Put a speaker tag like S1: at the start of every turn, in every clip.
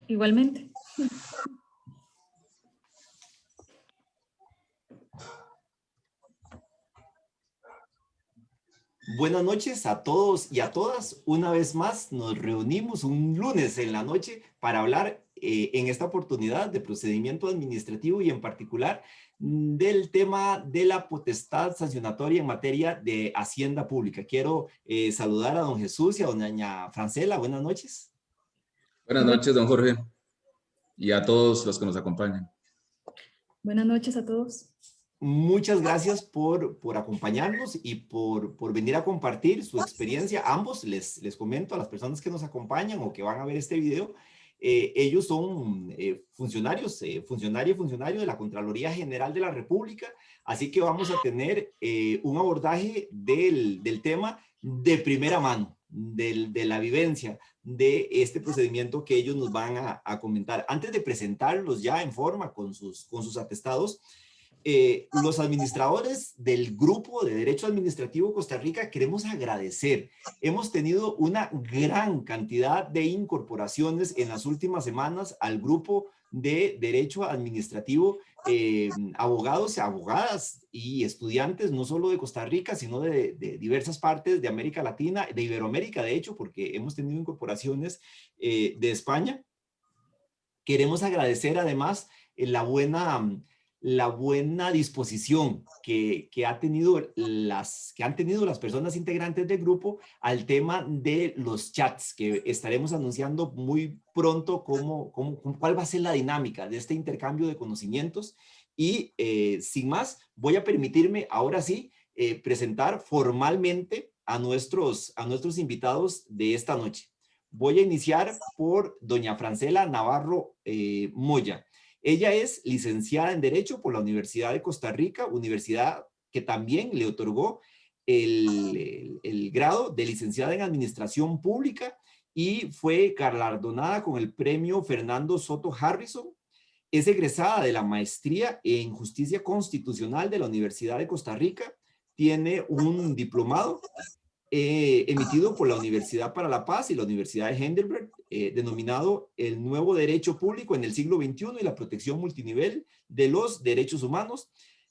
S1: Igualmente.
S2: Buenas noches a todos y a todas. Una vez más nos reunimos un lunes en la noche para hablar en esta oportunidad de procedimiento administrativo y en particular del tema de la potestad sancionatoria en materia de hacienda pública. Quiero saludar a don Jesús y a doña Francela. Buenas noches.
S3: Buenas noches, don Jorge, y a todos los que nos acompañan.
S1: Buenas noches a todos.
S2: Muchas gracias por acompañarnos y por venir a compartir su experiencia. Ambos, les comento a las personas que nos acompañan o que van a ver este video, ellos son funcionarios de la Contraloría General de la República, así que vamos a tener un abordaje del tema de primera mano, de la vivencia de este procedimiento que ellos nos van a comentar. Antes de presentarlos ya en forma con sus atestados, los administradores del Grupo de Derecho Administrativo Costa Rica queremos agradecer. Hemos tenido una gran cantidad de incorporaciones en las últimas semanas al Grupo de Derecho Administrativo, abogados, abogadas y estudiantes, no solo de Costa Rica, sino de diversas partes de América Latina, de Iberoamérica, de hecho, porque hemos tenido incorporaciones de España. Queremos agradecer además la buena disposición que han tenido las personas integrantes del grupo al tema de los chats, que estaremos anunciando muy pronto cuál va a ser la dinámica de este intercambio de conocimientos. Y sin más, voy a permitirme ahora sí presentar formalmente a nuestros invitados de esta noche. Voy a iniciar por doña Francela Navarro Moya. Ella es licenciada en Derecho por la Universidad de Costa Rica, universidad que también le otorgó el grado de licenciada en Administración Pública y fue galardonada con el premio Fernando Soto Harrison. Es egresada de la maestría en Justicia Constitucional de la Universidad de Costa Rica. Tiene un diplomado emitido por la Universidad para la Paz y la Universidad de Heidelberg, denominado El Nuevo Derecho Público en el Siglo XXI y la Protección Multinivel de los Derechos Humanos.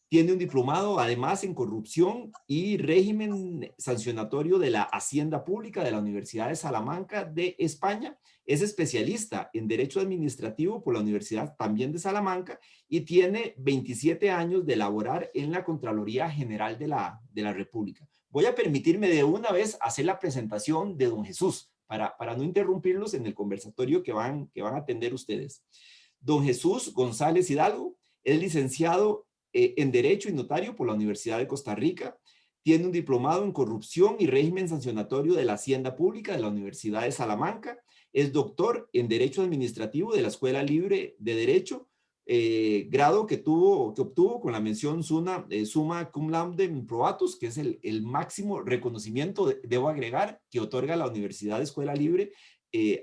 S2: Tiene un diplomado además en Corrupción y Régimen Sancionatorio de la Hacienda Pública de la Universidad de Salamanca de España. Es especialista en Derecho Administrativo por la Universidad también de Salamanca y tiene 27 años de laborar en la Contraloría General de la República. Voy a permitirme de una vez hacer la presentación de don Jesús para no interrumpirlos en el conversatorio que van a atender ustedes. Don Jesús González Hidalgo es licenciado en Derecho y Notario por la Universidad de Costa Rica. Tiene un diplomado en Corrupción y Régimen Sancionatorio de la Hacienda Pública de la Universidad de Salamanca. Es doctor en Derecho Administrativo de la Escuela Libre de Derecho, grado que obtuvo con la mención summa cum laude probatus, que es el máximo reconocimiento, debo agregar, que otorga la Universidad de Escuela Libre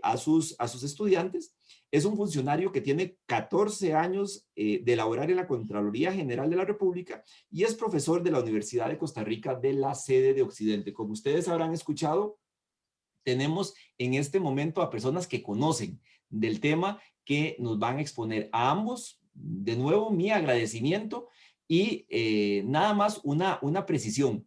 S2: a sus estudiantes. Es un funcionario que tiene 14 años de laborar en la Contraloría General de la República y es profesor de la Universidad de Costa Rica de la sede de Occidente. Como ustedes habrán escuchado, tenemos en este momento a personas que conocen del tema, que nos van a exponer a ambos. De nuevo, mi agradecimiento y nada más una precisión.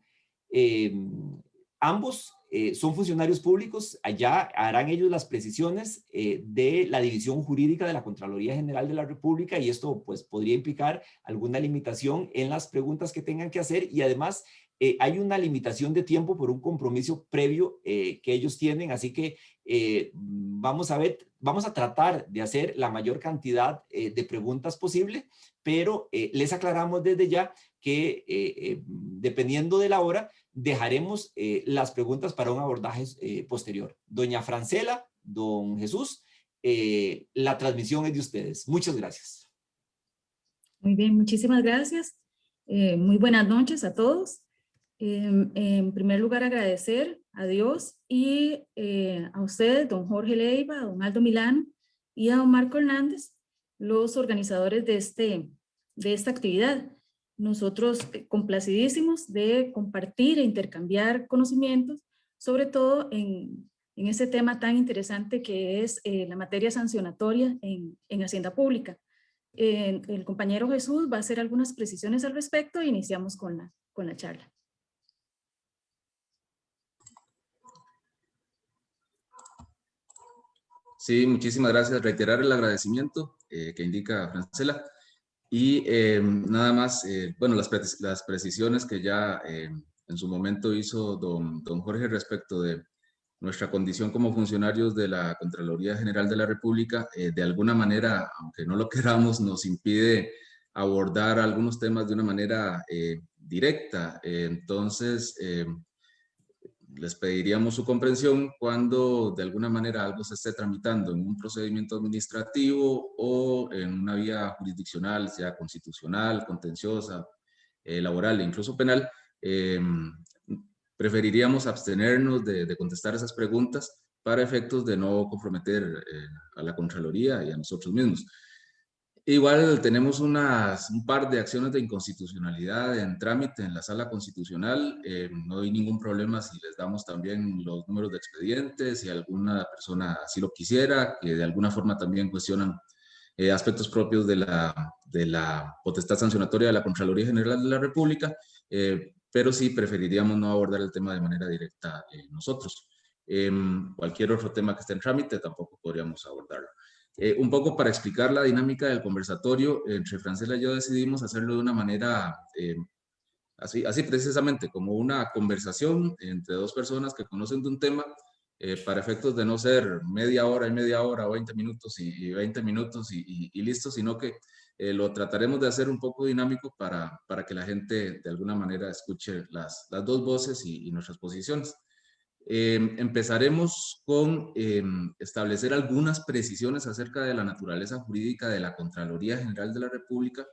S2: Ambos son funcionarios públicos, allá harán ellos las precisiones de la División Jurídica de la Contraloría General de la República y esto pues podría implicar alguna limitación en las preguntas que tengan que hacer y además hay una limitación de tiempo por un compromiso previo que ellos tienen, así que vamos a tratar de hacer la mayor cantidad de preguntas posible, pero les aclaramos desde ya que dependiendo de la hora, dejaremos las preguntas para un abordaje posterior. Doña Francela, don Jesús, la transmisión es de ustedes. Muchas gracias.
S1: Muy bien, muchísimas gracias. Muy buenas noches a todos. En primer lugar, agradecer a Dios y a ustedes, don Jorge Leiva, don Aldo Milán y a don Marco Hernández, los organizadores de esta actividad. Nosotros complacidísimos de compartir e intercambiar conocimientos, sobre todo en en este tema tan interesante que es la materia sancionatoria en Hacienda Pública. El compañero Jesús va a hacer algunas precisiones al respecto e iniciamos con la charla.
S3: Sí, muchísimas gracias. Reiterar el agradecimiento que indica Francela. Y nada más, bueno, las precisiones que ya en su momento hizo don Jorge respecto de nuestra condición como funcionarios de la Contraloría General de la República, de alguna manera, aunque no lo queramos, nos impide abordar algunos temas de una manera directa. Entonces, les pediríamos su comprensión cuando de alguna manera algo se esté tramitando en un procedimiento administrativo o en una vía jurisdiccional, sea constitucional, contenciosa, laboral e incluso penal. Preferiríamos abstenernos de contestar esas preguntas para efectos de no comprometer a la Contraloría y a nosotros mismos. Igual tenemos un par de acciones de inconstitucionalidad en trámite en la Sala Constitucional. No hay ningún problema si les damos también los números de expedientes, si alguna persona así lo quisiera, que de alguna forma también cuestionan aspectos propios de la potestad sancionatoria de la Contraloría General de la República, pero sí preferiríamos no abordar el tema de manera directa nosotros. Cualquier otro tema que esté en trámite tampoco podríamos abordarlo. Un poco para explicar la dinámica del conversatorio, entre Francela y yo decidimos hacerlo de una manera así precisamente, como una conversación entre dos personas que conocen de un tema, para efectos de no ser media hora y media hora, o 20 minutos y 20 minutos y listo, sino que lo trataremos de hacer un poco dinámico para que la gente de alguna manera escuche las dos voces y nuestras posiciones. Empezaremos con establecer algunas precisiones acerca de la naturaleza jurídica de la Contraloría General de la República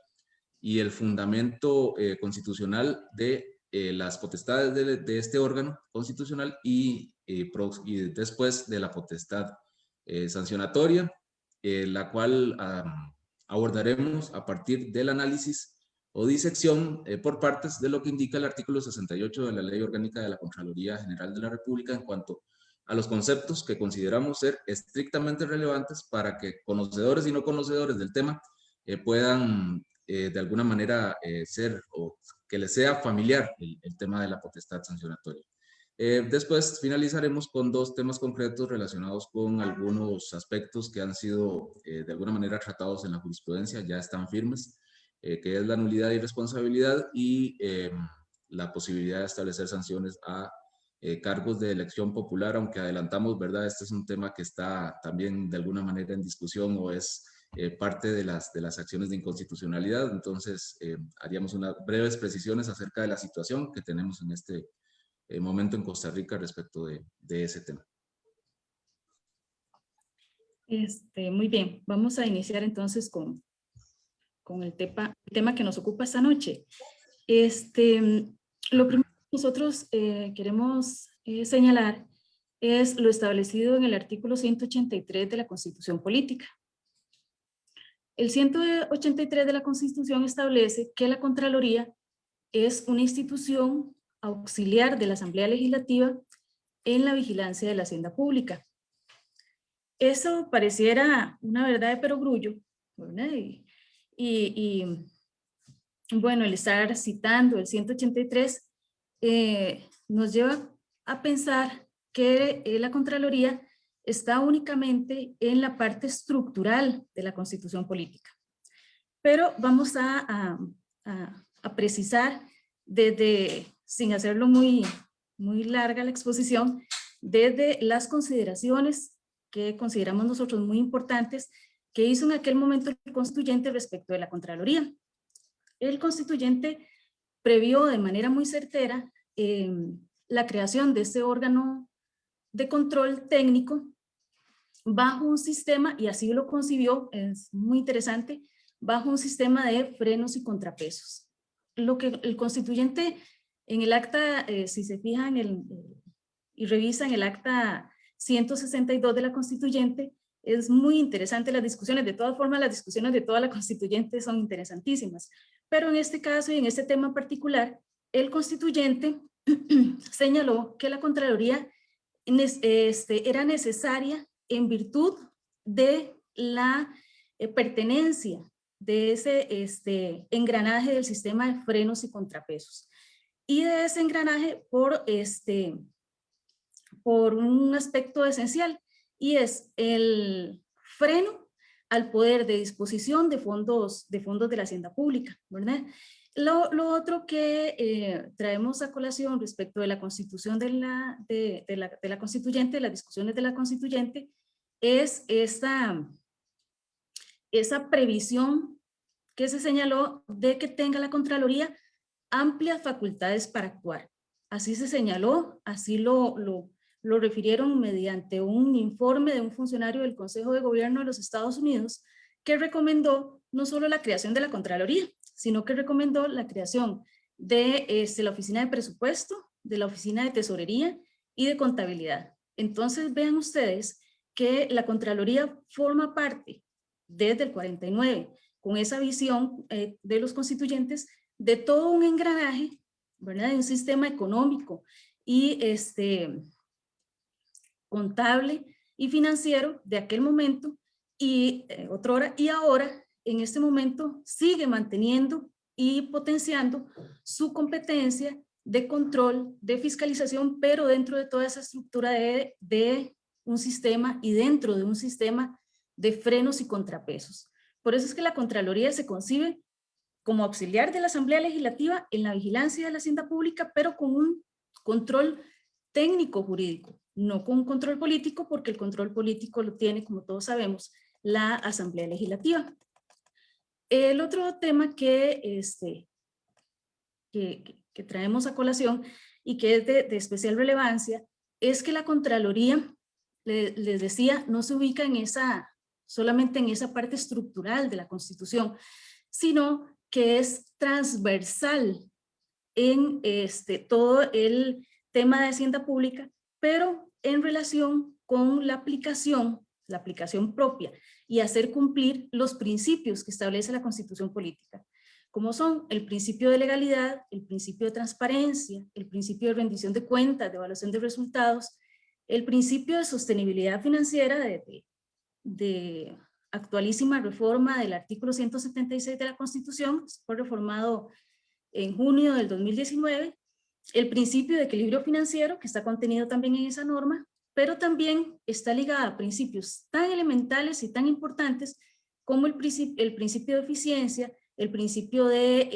S3: y el fundamento constitucional de las potestades de este órgano constitucional y después de la potestad sancionatoria, la cual abordaremos a partir del análisis o disección por partes de lo que indica el artículo 68 de la Ley Orgánica de la Contraloría General de la República en cuanto a los conceptos que consideramos ser estrictamente relevantes para que conocedores y no conocedores del tema puedan de alguna manera ser o que les sea familiar el tema de la potestad sancionatoria. Después finalizaremos con dos temas concretos relacionados con algunos aspectos que han sido de alguna manera tratados en la jurisprudencia, ya están firmes, que es la nulidad y responsabilidad y la posibilidad de establecer sanciones a cargos de elección popular, aunque adelantamos, ¿verdad? Este es un tema que está también de alguna manera en discusión o es parte de las acciones de inconstitucionalidad. Entonces, haríamos unas breves precisiones acerca de la situación que tenemos en este momento en Costa Rica respecto de ese tema.
S1: Muy bien, vamos a iniciar entonces con el tema que nos ocupa esta noche. Lo primero que nosotros queremos señalar es lo establecido en el artículo 183 de la Constitución Política. El 183 de la Constitución establece que la Contraloría es una institución auxiliar de la Asamblea Legislativa en la vigilancia de la hacienda pública. Eso pareciera una verdad de perogrullo, ¿verdad? Y bueno, el estar citando el 183 nos lleva a pensar que la Contraloría está únicamente en la parte estructural de la Constitución Política. Pero vamos a precisar sin hacerlo muy larga la exposición, desde las consideraciones que consideramos nosotros muy importantes que hizo en aquel momento el constituyente respecto de la Contraloría. El constituyente previó de manera muy certera la creación de este órgano de control técnico bajo un sistema, y así lo concibió, es muy interesante, bajo un sistema de frenos y contrapesos. Lo que el constituyente en el acta, si se fijan y revisan el acta 162 de la constituyente, es muy interesante las discusiones. De todas formas, las discusiones de toda la constituyente son interesantísimas, pero en este caso y en este tema en particular, el constituyente señaló que la Contraloría era necesaria en virtud de la pertenencia de ese engranaje del sistema de frenos y contrapesos. Y de ese engranaje por un aspecto esencial, y es el freno al poder de disposición de fondos de la hacienda pública, ¿verdad? Lo otro que traemos a colación respecto de la constitución de la constituyente, de las discusiones de la constituyente, es esa previsión que se señaló de que tenga la Contraloría amplias facultades para actuar. Así se señaló, así lo refirieron mediante un informe de un funcionario del Consejo de Gobierno de los Estados Unidos que recomendó no solo la creación de la Contraloría, sino que recomendó la creación de la Oficina de Presupuesto, de la Oficina de Tesorería y de Contabilidad. Entonces vean ustedes que la Contraloría forma parte desde el 49, con esa visión de los constituyentes, de todo un engranaje, ¿verdad? De un sistema económico y contable y financiero de aquel momento y otrora, y ahora en este momento sigue manteniendo y potenciando su competencia de control, de fiscalización, pero dentro de toda esa estructura de un sistema y dentro de un sistema de frenos y contrapesos. Por eso es que la Contraloría se concibe como auxiliar de la Asamblea Legislativa en la vigilancia de la hacienda pública, pero con un control técnico jurídico, no con un control político, porque el control político lo tiene, como todos sabemos, la Asamblea Legislativa. El otro tema que traemos a colación y que es de especial relevancia es que la Contraloría, les decía, no se ubica solamente en esa parte estructural de la Constitución, sino que es transversal en todo el tema de hacienda pública, pero en relación con la aplicación propia y hacer cumplir los principios que establece la Constitución política, como son el principio de legalidad, el principio de transparencia, el principio de rendición de cuentas, de evaluación de resultados, el principio de sostenibilidad financiera de actualísima reforma del artículo 176 de la Constitución, fue reformado en junio del 2019, el principio de equilibrio financiero, que está contenido también en esa norma, pero también está ligada a principios tan elementales y tan importantes como el principio de eficiencia, el principio de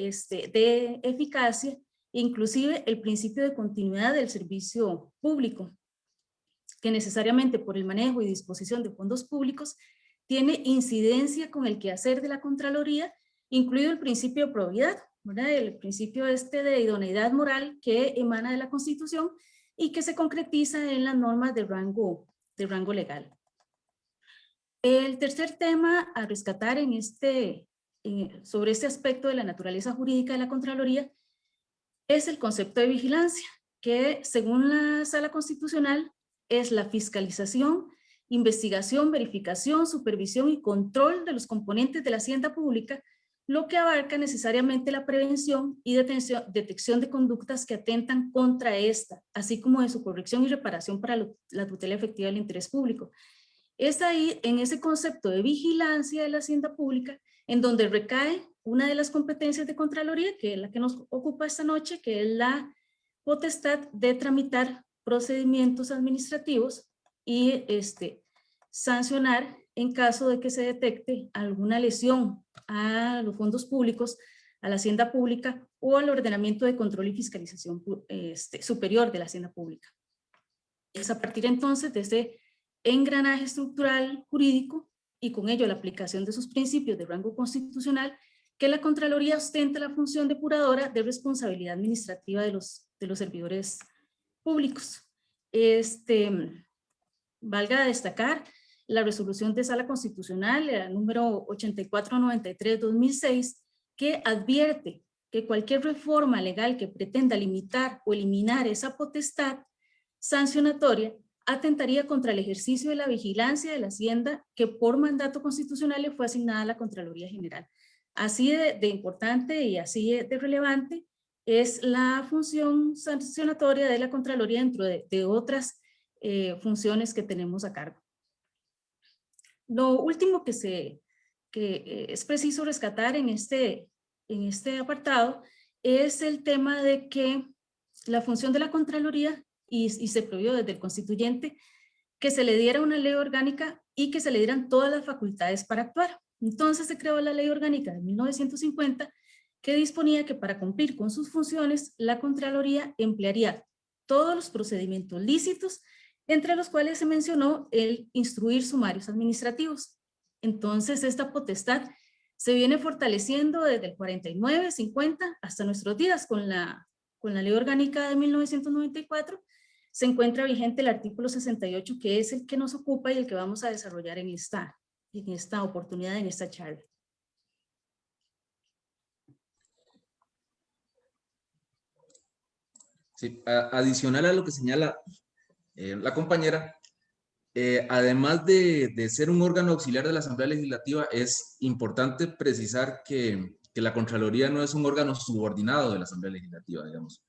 S1: eficacia, inclusive el principio de continuidad del servicio público, que necesariamente por el manejo y disposición de fondos públicos tiene incidencia con el quehacer de la Contraloría, incluido el principio de probidad, ¿verdad? El principio de idoneidad moral que emana de la Constitución y que se concretiza en las normas de rango legal. El tercer tema a rescatar sobre este aspecto de la naturaleza jurídica de la Contraloría es el concepto de vigilancia, que según la Sala Constitucional es la fiscalización, investigación, verificación, supervisión y control de los componentes de la hacienda pública, lo que abarca necesariamente la prevención y detección de conductas que atentan contra esta, así como de su corrección y reparación para la tutela efectiva del interés público. Es ahí, en ese concepto de vigilancia de la hacienda pública, en donde recae una de las competencias de Contraloría, que es la que nos ocupa esta noche, que es la potestad de tramitar procedimientos administrativos y sancionar en caso de que se detecte alguna lesión a los fondos públicos, a la hacienda pública o al ordenamiento de control y fiscalización superior de la hacienda pública. Es a partir entonces de ese engranaje estructural jurídico y con ello la aplicación de sus principios de rango constitucional que la Contraloría ostenta la función depuradora de responsabilidad administrativa de los servidores públicos. Valga destacar la resolución de Sala Constitucional, la número 8493-2006, que advierte que cualquier reforma legal que pretenda limitar o eliminar esa potestad sancionatoria atentaría contra el ejercicio de la vigilancia de la hacienda que por mandato constitucional le fue asignada a la Contraloría General. Así de importante y así de relevante es la función sancionatoria de la Contraloría dentro de otras funciones que tenemos a cargo. Lo último que es preciso rescatar en este apartado es el tema de que la función de la Contraloría, y se prohibió desde el constituyente, que se le diera una ley orgánica y que se le dieran todas las facultades para actuar. Entonces se creó la ley orgánica de 1950 que disponía que para cumplir con sus funciones la Contraloría emplearía todos los procedimientos lícitos, entre los cuales se mencionó el instruir sumarios administrativos. Entonces esta potestad se viene fortaleciendo desde el 49, 50 hasta nuestros días con la ley orgánica de 1994. Se encuentra vigente el artículo 68, que es el que nos ocupa y el que vamos a desarrollar en esta oportunidad, en esta charla.
S3: Sí, adicional a lo que señala la compañera, además de ser un órgano auxiliar de la Asamblea Legislativa, es importante precisar que la Contraloría no es un órgano subordinado de la Asamblea Legislativa, digamos.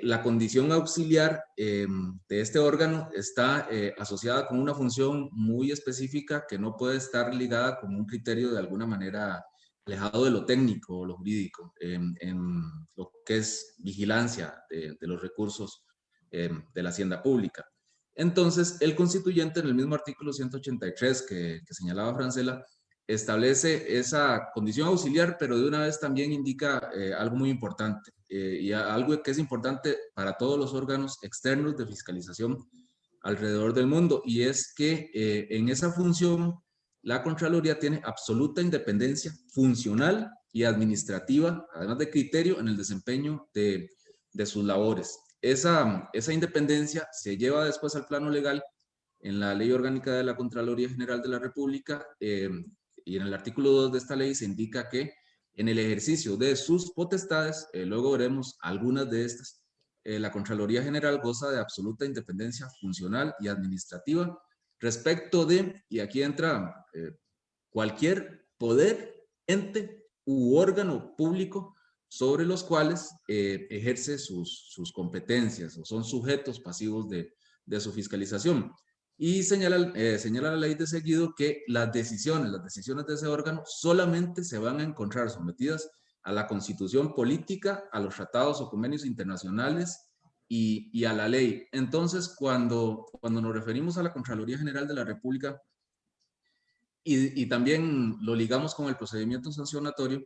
S3: La condición auxiliar de este órgano está asociada con una función muy específica que no puede estar ligada con un criterio de alguna manera alejado de lo técnico o lo jurídico, en lo que es vigilancia de los recursos de la hacienda pública. Entonces, el constituyente en el mismo artículo 183 que señalaba Francela, establece esa condición auxiliar, pero de una vez también indica algo muy importante y algo que es importante para todos los órganos externos de fiscalización alrededor del mundo, y es que en esa función la Contraloría tiene absoluta independencia funcional y administrativa, además de criterio en el desempeño de sus labores. Esa independencia se lleva después al plano legal en la Ley Orgánica de la Contraloría General de la República, y en el artículo 2 de esta ley se indica que en el ejercicio de sus potestades, luego veremos algunas de estas, la Contraloría General goza de absoluta independencia funcional y administrativa respecto de, y aquí entra cualquier poder, ente u órgano público sobre los cuales ejerce sus competencias o son sujetos pasivos de su fiscalización. Y señala la ley de seguido que las decisiones de ese órgano solamente se van a encontrar sometidas a la Constitución política, a los tratados o convenios internacionales y a la ley. Entonces, cuando nos referimos a la Contraloría General de la República y también lo ligamos con el procedimiento sancionatorio,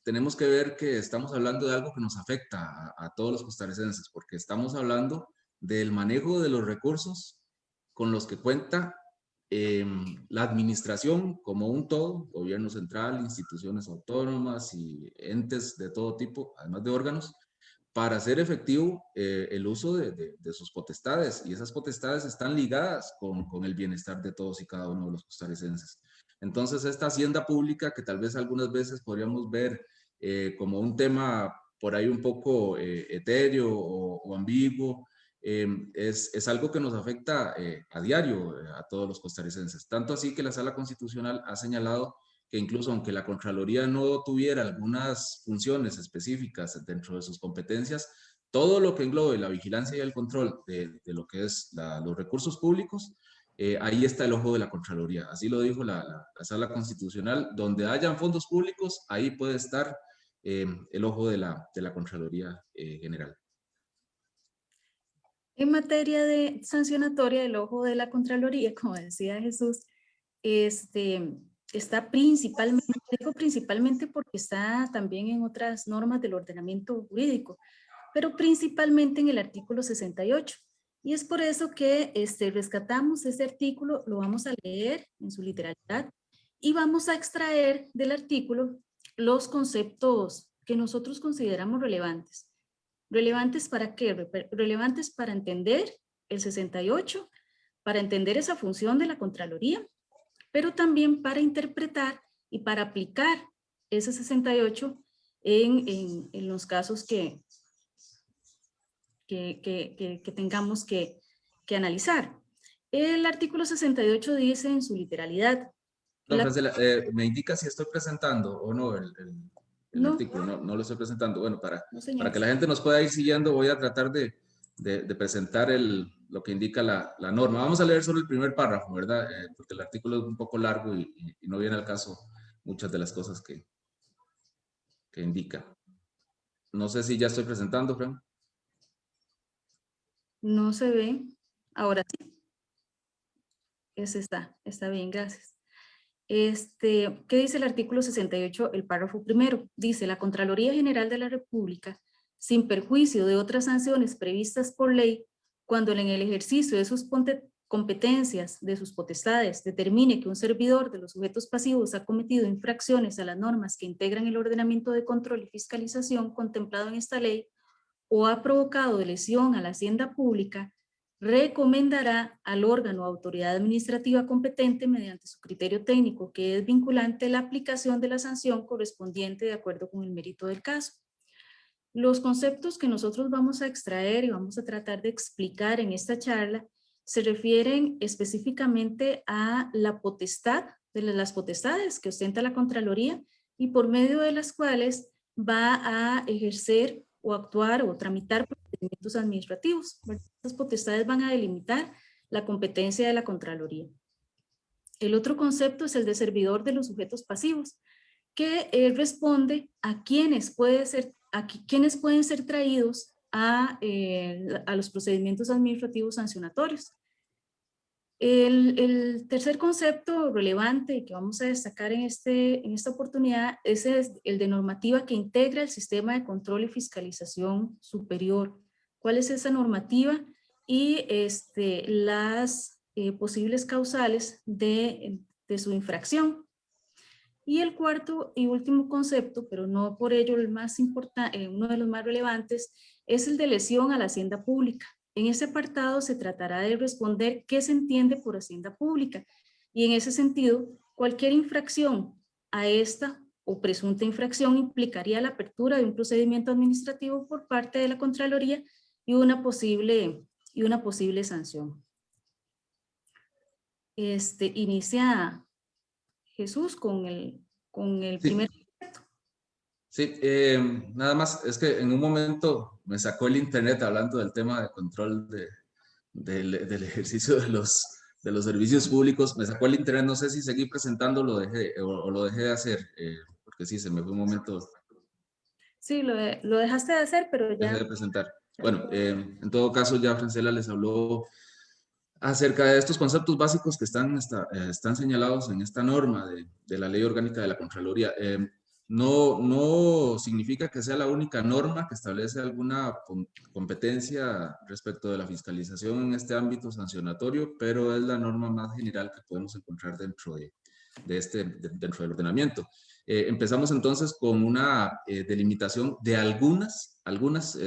S3: tenemos que ver que estamos hablando de algo que nos afecta a todos los costarricenses, porque estamos hablando del manejo de los recursos con los que cuenta la administración como un todo, gobierno central, instituciones autónomas y entes de todo tipo, además de órganos, para hacer efectivo el uso de sus potestades, y esas potestades están ligadas con el bienestar de todos y cada uno de los costarricenses. Entonces, esta hacienda pública, que tal vez algunas veces podríamos ver como un tema por ahí un poco etéreo o ambiguo, es algo que nos afecta a diario a todos los costarricenses. Tanto así que la Sala Constitucional ha señalado que incluso aunque la Contraloría no tuviera algunas funciones específicas dentro de sus competencias, todo lo que englobe la vigilancia y el control de lo que es los recursos públicos, ahí está el ojo de la Contraloría. Así lo dijo la Sala Constitucional: donde hayan fondos públicos, ahí puede estar el ojo de la Contraloría General.
S1: En materia de sancionatoria, el ojo de la Contraloría, como decía Jesús, está principalmente, digo principalmente porque está también en otras normas del ordenamiento jurídico, pero principalmente en el artículo 68. Y es por eso que rescatamos ese artículo, lo vamos a leer en su literalidad y vamos a extraer del artículo los conceptos que nosotros consideramos relevantes. ¿Relevantes para qué? Relevantes para entender el 68, para entender esa función de la Contraloría, pero también para interpretar y para aplicar ese 68 en los casos que tengamos que analizar. El artículo 68 dice en su literalidad.
S3: Francela, ¿me indica si estoy presentando o no el
S1: No,
S3: artículo? No lo estoy presentando. Bueno, para
S1: no,
S3: que la gente nos pueda ir siguiendo, voy a tratar de presentar el lo que indica la norma. Vamos a leer solo el primer párrafo, ¿verdad? Porque el artículo es un poco largo y no viene al caso muchas de las cosas que indica. No sé si ya estoy presentando, Fran.
S1: No se ve. Ahora sí. Ese está bien, gracias. ¿Qué dice el artículo 68, el párrafo primero? Dice, la Contraloría General de la República, sin perjuicio de otras sanciones previstas por ley, cuando en el ejercicio de sus competencias, de sus potestades, determine que un servidor de los sujetos pasivos ha cometido infracciones a las normas que integran el ordenamiento de control y fiscalización contemplado en esta ley, o ha provocado lesión a la hacienda pública, recomendará al órgano o autoridad administrativa competente mediante su criterio técnico que es vinculante la aplicación de la sanción correspondiente de acuerdo con el mérito del caso. Los conceptos que nosotros vamos a extraer y vamos a tratar de explicar en esta charla se refieren específicamente a la potestad, de las potestades que ostenta la Contraloría y por medio de las cuales va a ejercer o actuar o tramitar procedimientos administrativos. Estas potestades van a delimitar la competencia de la Contraloría. El otro concepto es el de servidor de los sujetos pasivos, que responde a quienes pueden ser traídos a los procedimientos administrativos sancionatorios. El tercer concepto relevante que vamos a destacar en esta oportunidad es el de normativa que integra el sistema de control y fiscalización superior. ¿Cuál es esa normativa? Y las posibles causales de su infracción. Y el cuarto y último concepto, pero no por ello el más importante, uno de los más relevantes, es el de lesión a la hacienda pública. En ese apartado se tratará de responder qué se entiende por hacienda pública y en ese sentido, cualquier infracción a esta o presunta infracción implicaría la apertura de un procedimiento administrativo por parte de la Contraloría y una posible sanción. Inicia Jesús con el primer concepto.
S3: Sí, nada más, es que en un momento me sacó el internet hablando del tema de control del ejercicio de los servicios públicos, me sacó el internet, no sé si seguí presentando o lo dejé de hacer, porque sí, se me fue un momento.
S1: Sí, lo dejaste de hacer, pero ya.
S3: Dejé de presentar. Bueno, en todo caso ya Francela les habló acerca de estos conceptos básicos que están señalados en esta norma de la Ley Orgánica de la Contraloría. No significa que sea la única norma que establece alguna competencia respecto de la fiscalización en este ámbito sancionatorio, pero es la norma más general que podemos encontrar dentro dentro del ordenamiento. Empezamos entonces con una delimitación de algunas,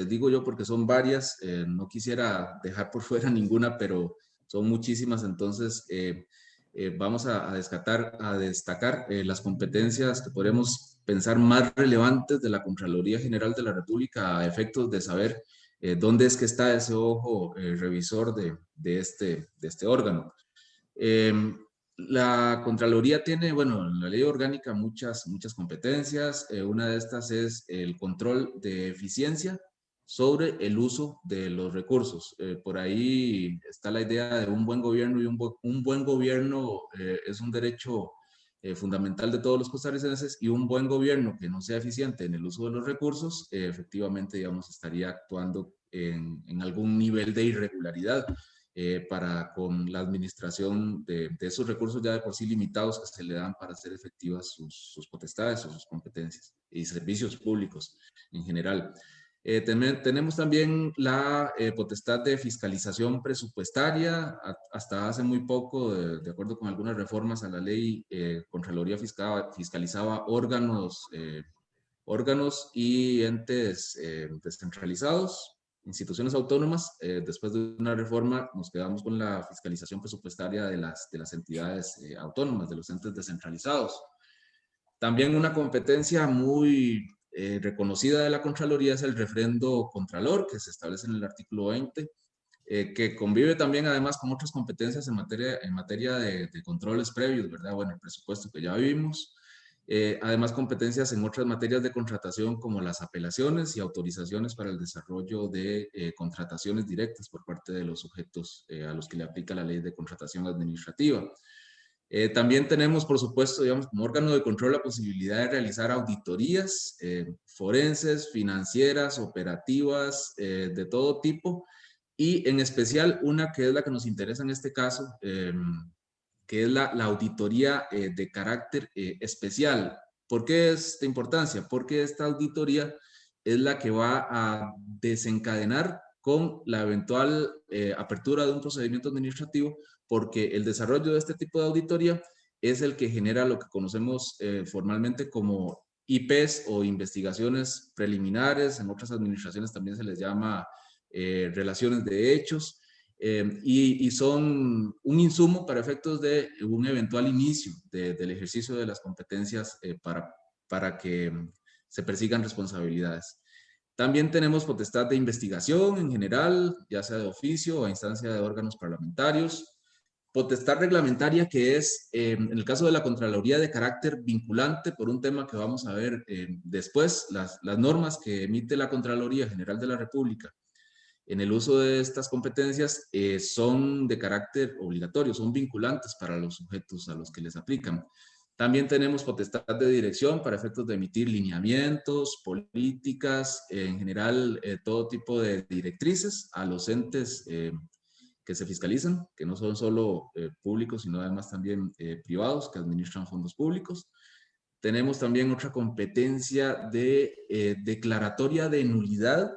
S3: digo yo porque son varias, no quisiera dejar por fuera ninguna, pero son muchísimas, entonces vamos a destacar las competencias que podemos pensar más relevantes de la Contraloría General de la República a efectos de saber dónde es que está ese ojo revisor de este órgano. La Contraloría tiene, bueno, en la ley orgánica muchas competencias. Una de estas es el control de eficiencia sobre el uso de los recursos. Por ahí está la idea de un buen gobierno y un buen gobierno es un derecho fundamental de todos los costarricenses y un buen gobierno que no sea eficiente en el uso de los recursos, efectivamente, digamos, estaría actuando en algún nivel de irregularidad con la administración de esos recursos ya de por sí limitados que se le dan para hacer efectivas sus potestades o sus competencias y servicios públicos en general. Tenemos también la potestad de fiscalización presupuestaria. Hasta hace muy poco, de acuerdo con algunas reformas a la ley, Contraloría fiscalizaba órganos y entes descentralizados, instituciones autónomas. Después de una reforma nos quedamos con la fiscalización presupuestaria de las entidades autónomas, de los entes descentralizados. También una competencia muy reconocida de la Contraloría es el refrendo contralor, que se establece en el artículo 20, que convive también además con otras competencias en materia de controles previos, ¿verdad? Bueno, el presupuesto que ya vimos. Además, competencias en otras materias de contratación como las apelaciones y autorizaciones para el desarrollo de contrataciones directas por parte de los sujetos a los que le aplica la ley de contratación administrativa. También tenemos, por supuesto, digamos, como órgano de control la posibilidad de realizar auditorías forenses, financieras, operativas, de todo tipo, y en especial una que es la que nos interesa en este caso, que es la auditoría de carácter especial. ¿Por qué es de importancia? Porque esta auditoría es la que va a desencadenar con la eventual apertura de un procedimiento administrativo, porque el desarrollo de este tipo de auditoría es el que genera lo que conocemos formalmente como IPs o investigaciones preliminares. En otras administraciones también se les llama relaciones de hechos. Y son un insumo para efectos de un eventual inicio del ejercicio de las competencias para que se persigan responsabilidades. También tenemos potestad de investigación en general, ya sea de oficio o a instancia de órganos parlamentarios. Potestad reglamentaria, que es, en el caso de la Contraloría, de carácter vinculante por un tema que vamos a ver después, las normas que emite la Contraloría General de la República en el uso de estas competencias son de carácter obligatorio, son vinculantes para los sujetos a los que les aplican. También tenemos potestad de dirección para efectos de emitir lineamientos, políticas, en general todo tipo de directrices a los entes que se fiscalizan, que no son solo públicos, sino además también privados que administran fondos públicos. Tenemos también otra competencia de declaratoria de nulidad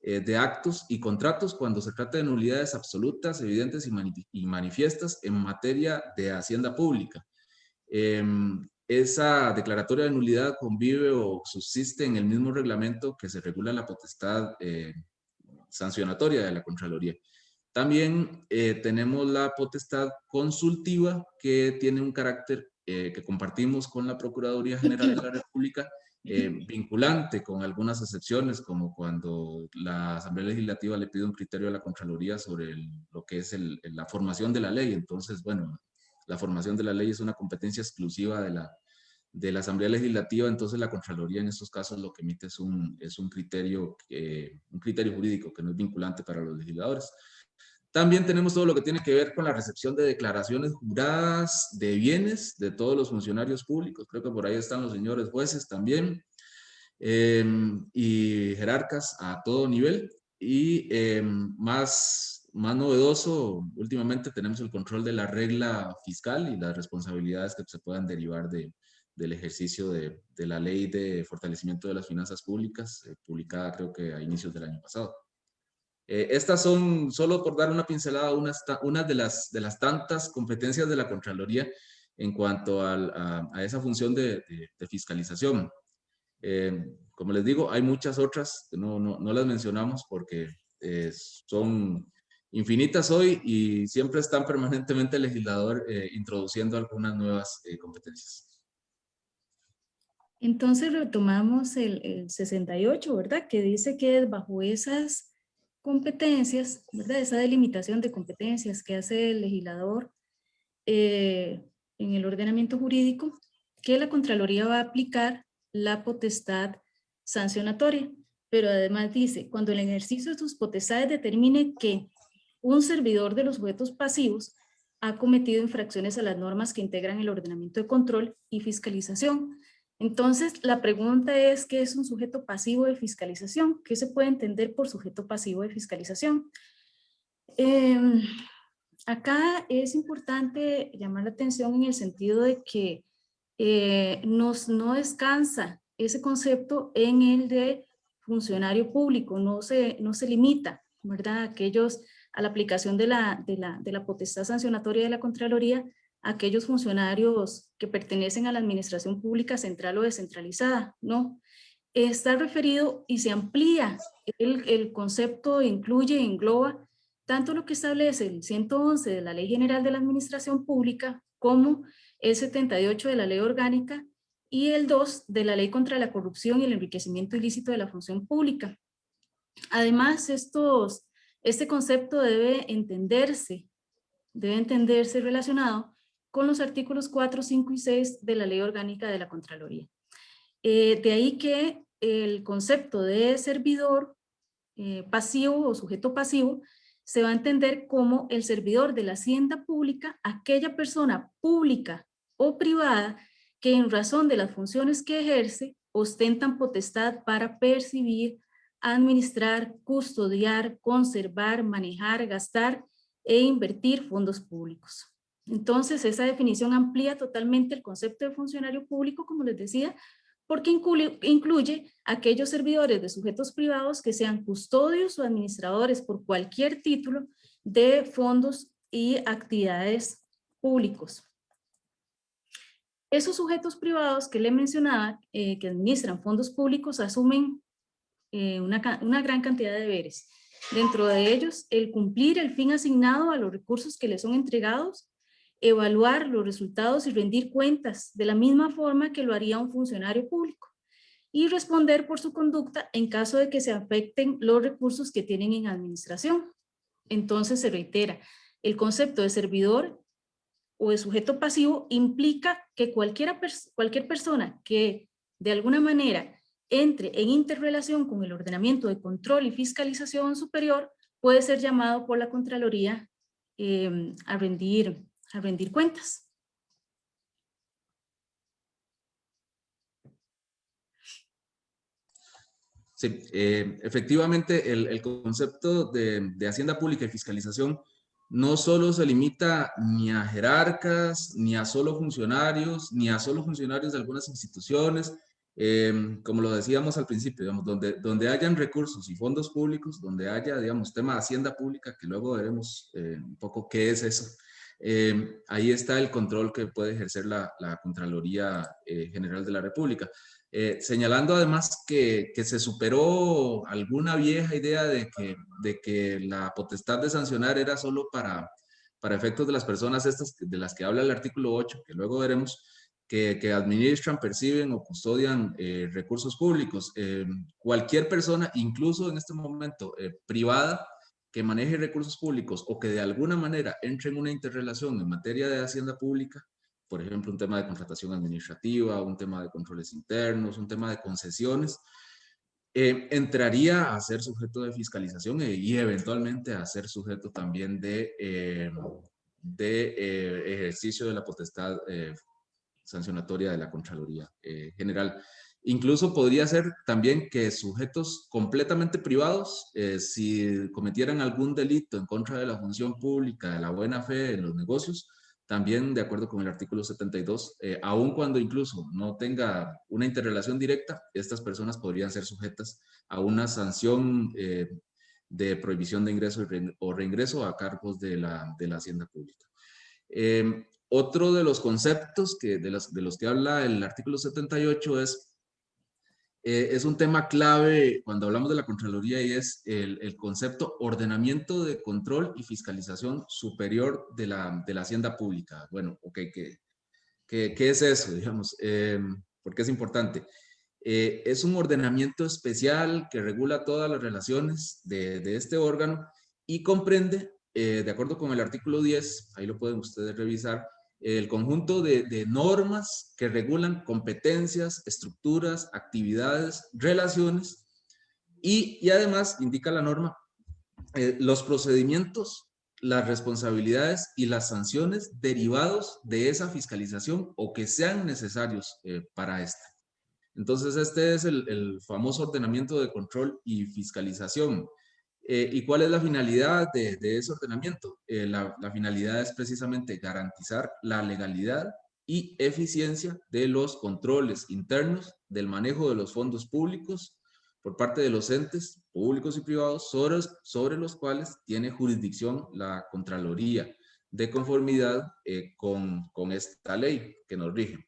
S3: de actos y contratos cuando se trata de nulidades absolutas, evidentes y manifiestas en materia de hacienda pública. Esa declaratoria de nulidad convive o subsiste en el mismo reglamento que se regula la potestad sancionatoria de la Contraloría. También tenemos la potestad consultiva, que tiene un carácter que compartimos con la Procuraduría General de la República, vinculante, con algunas excepciones, como cuando la Asamblea Legislativa le pide un criterio a la Contraloría sobre lo que es la formación de la ley. Entonces, bueno, la formación de la ley es una competencia exclusiva de la Asamblea Legislativa, entonces la Contraloría en estos casos lo que emite es un criterio jurídico que no es vinculante para los legisladores. También tenemos todo lo que tiene que ver con la recepción de declaraciones juradas de bienes de todos los funcionarios públicos. Creo que por ahí están los señores jueces también, y jerarcas a todo nivel. Y más novedoso, últimamente tenemos el control de la regla fiscal y las responsabilidades que se puedan derivar del ejercicio de la Ley de Fortalecimiento de las Finanzas Públicas, publicada creo que a inicios del año pasado. Estas son, solo por dar una pincelada, una de las tantas competencias de la Contraloría en cuanto a esa función de fiscalización. Como les digo, hay muchas otras que no las mencionamos porque son infinitas hoy y siempre están permanentemente el legislador introduciendo algunas nuevas competencias.
S1: Entonces retomamos el 68, ¿verdad? Que dice que bajo esas competencias, ¿verdad? Esa delimitación de competencias que hace el legislador en el ordenamiento jurídico, que la Contraloría va a aplicar la potestad sancionatoria. Pero además dice, cuando el ejercicio de sus potestades determine que un servidor de los sujetos pasivos ha cometido infracciones a las normas que integran el ordenamiento de control y fiscalización. Entonces, la pregunta es, ¿qué es un sujeto pasivo de fiscalización? ¿Qué se puede entender por sujeto pasivo de fiscalización? Acá es importante llamar la atención en el sentido de que no descansa ese concepto en el de funcionario público, no se limita, ¿verdad? A la aplicación de la potestad sancionatoria de la Contraloría, a aquellos funcionarios que pertenecen a la administración pública central o descentralizada, ¿no? Está referido y se amplía el concepto, incluye, engloba tanto lo que establece el 111 de la Ley General de la Administración Pública como el 78 de la Ley Orgánica y el 2 de la Ley contra la Corrupción y el Enriquecimiento Ilícito de la Función Pública. Además, este concepto debe entenderse relacionado con los artículos 4, 5 y 6 de la Ley Orgánica de la Contraloría. De ahí que el concepto de servidor pasivo o sujeto pasivo se va a entender como el servidor de la hacienda pública, aquella persona pública o privada que en razón de las funciones que ejerce ostentan potestad para percibir, administrar, custodiar, conservar, manejar, gastar e invertir fondos públicos. Entonces, esa definición amplía totalmente el concepto de funcionario público, como les decía, porque incluye aquellos servidores de sujetos privados que sean custodios o administradores por cualquier título de fondos y actividades públicos. Esos sujetos privados que le mencionaba, que administran fondos públicos, asumen una gran cantidad de deberes. Dentro de ellos, el cumplir el fin asignado a los recursos que les son entregados, evaluar los resultados y rendir cuentas de la misma forma que lo haría un funcionario público y responder por su conducta en caso de que se afecten los recursos que tienen en administración. Entonces se reitera, el concepto de servidor o de sujeto pasivo implica que cualquier persona que de alguna manera entre en interrelación con el ordenamiento de control y fiscalización superior puede ser llamado por la Contraloría a rendir cuentas.
S3: Sí, efectivamente el concepto de hacienda pública y fiscalización no solo se limita ni a jerarcas, ni a solo funcionarios, ni a solo funcionarios de algunas instituciones, como lo decíamos al principio, digamos, donde hayan recursos y fondos públicos, donde haya, digamos, tema de hacienda pública, que luego veremos un poco qué es eso. Ahí está el control que puede ejercer la Contraloría General de la República. Señalando además que se superó alguna vieja idea de que la potestad de sancionar era solo para efectos de las personas estas de las que habla el artículo 8, que luego veremos, que administran, perciben o custodian recursos públicos. Cualquier persona, incluso en este momento privada, que maneje recursos públicos o que de alguna manera entre en una interrelación en materia de hacienda pública, por ejemplo, un tema de contratación administrativa, un tema de controles internos, un tema de concesiones, entraría a ser sujeto de fiscalización y eventualmente a ser sujeto también de ejercicio de la potestad sancionatoria de la Contraloría General. Incluso podría ser también que sujetos completamente privados, si cometieran algún delito en contra de la función pública, de la buena fe en los negocios, también de acuerdo con el artículo 72, aun cuando incluso no tenga una interrelación directa, estas personas podrían ser sujetas a una sanción de prohibición de ingreso o reingreso a cargos de la hacienda pública. Otro de los conceptos de los que habla el artículo 78 es un tema clave cuando hablamos de la Contraloría y es el concepto ordenamiento de control y fiscalización superior de la hacienda pública. Bueno, ok, ¿qué es eso? Digamos, porque es importante. Es un ordenamiento especial que regula todas las relaciones de este órgano y comprende, de acuerdo con el artículo 10, ahí lo pueden ustedes revisar, el conjunto de normas que regulan competencias, estructuras, actividades, relaciones y además indica la norma los procedimientos, las responsabilidades y las sanciones derivados de esa fiscalización o que sean necesarios para esta. Entonces este es el famoso ordenamiento de control y fiscalización. ¿Y cuál es la finalidad de ese ordenamiento? La finalidad es precisamente garantizar la legalidad y eficiencia de los controles internos del manejo de los fondos públicos por parte de los entes públicos y privados sobre los cuales tiene jurisdicción la Contraloría, de conformidad con esta ley que nos rige.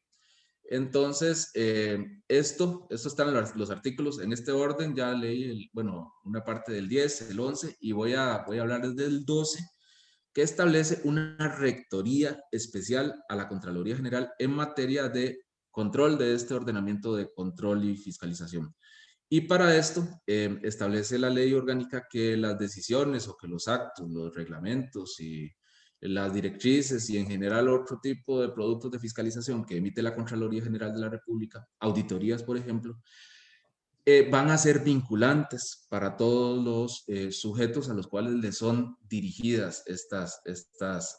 S3: Entonces, esto están los artículos en este orden. Ya leí, una parte del 10, el 11, y voy a hablar desde el 12, que establece una rectoría especial a la Contraloría General en materia de control de este ordenamiento de control y fiscalización. Y para esto establece la ley orgánica que las decisiones o que los actos, los reglamentos y las directrices y en general otro tipo de productos de fiscalización que emite la Contraloría General de la República, auditorías por ejemplo, van a ser vinculantes para todos los sujetos a los cuales les son dirigidas estas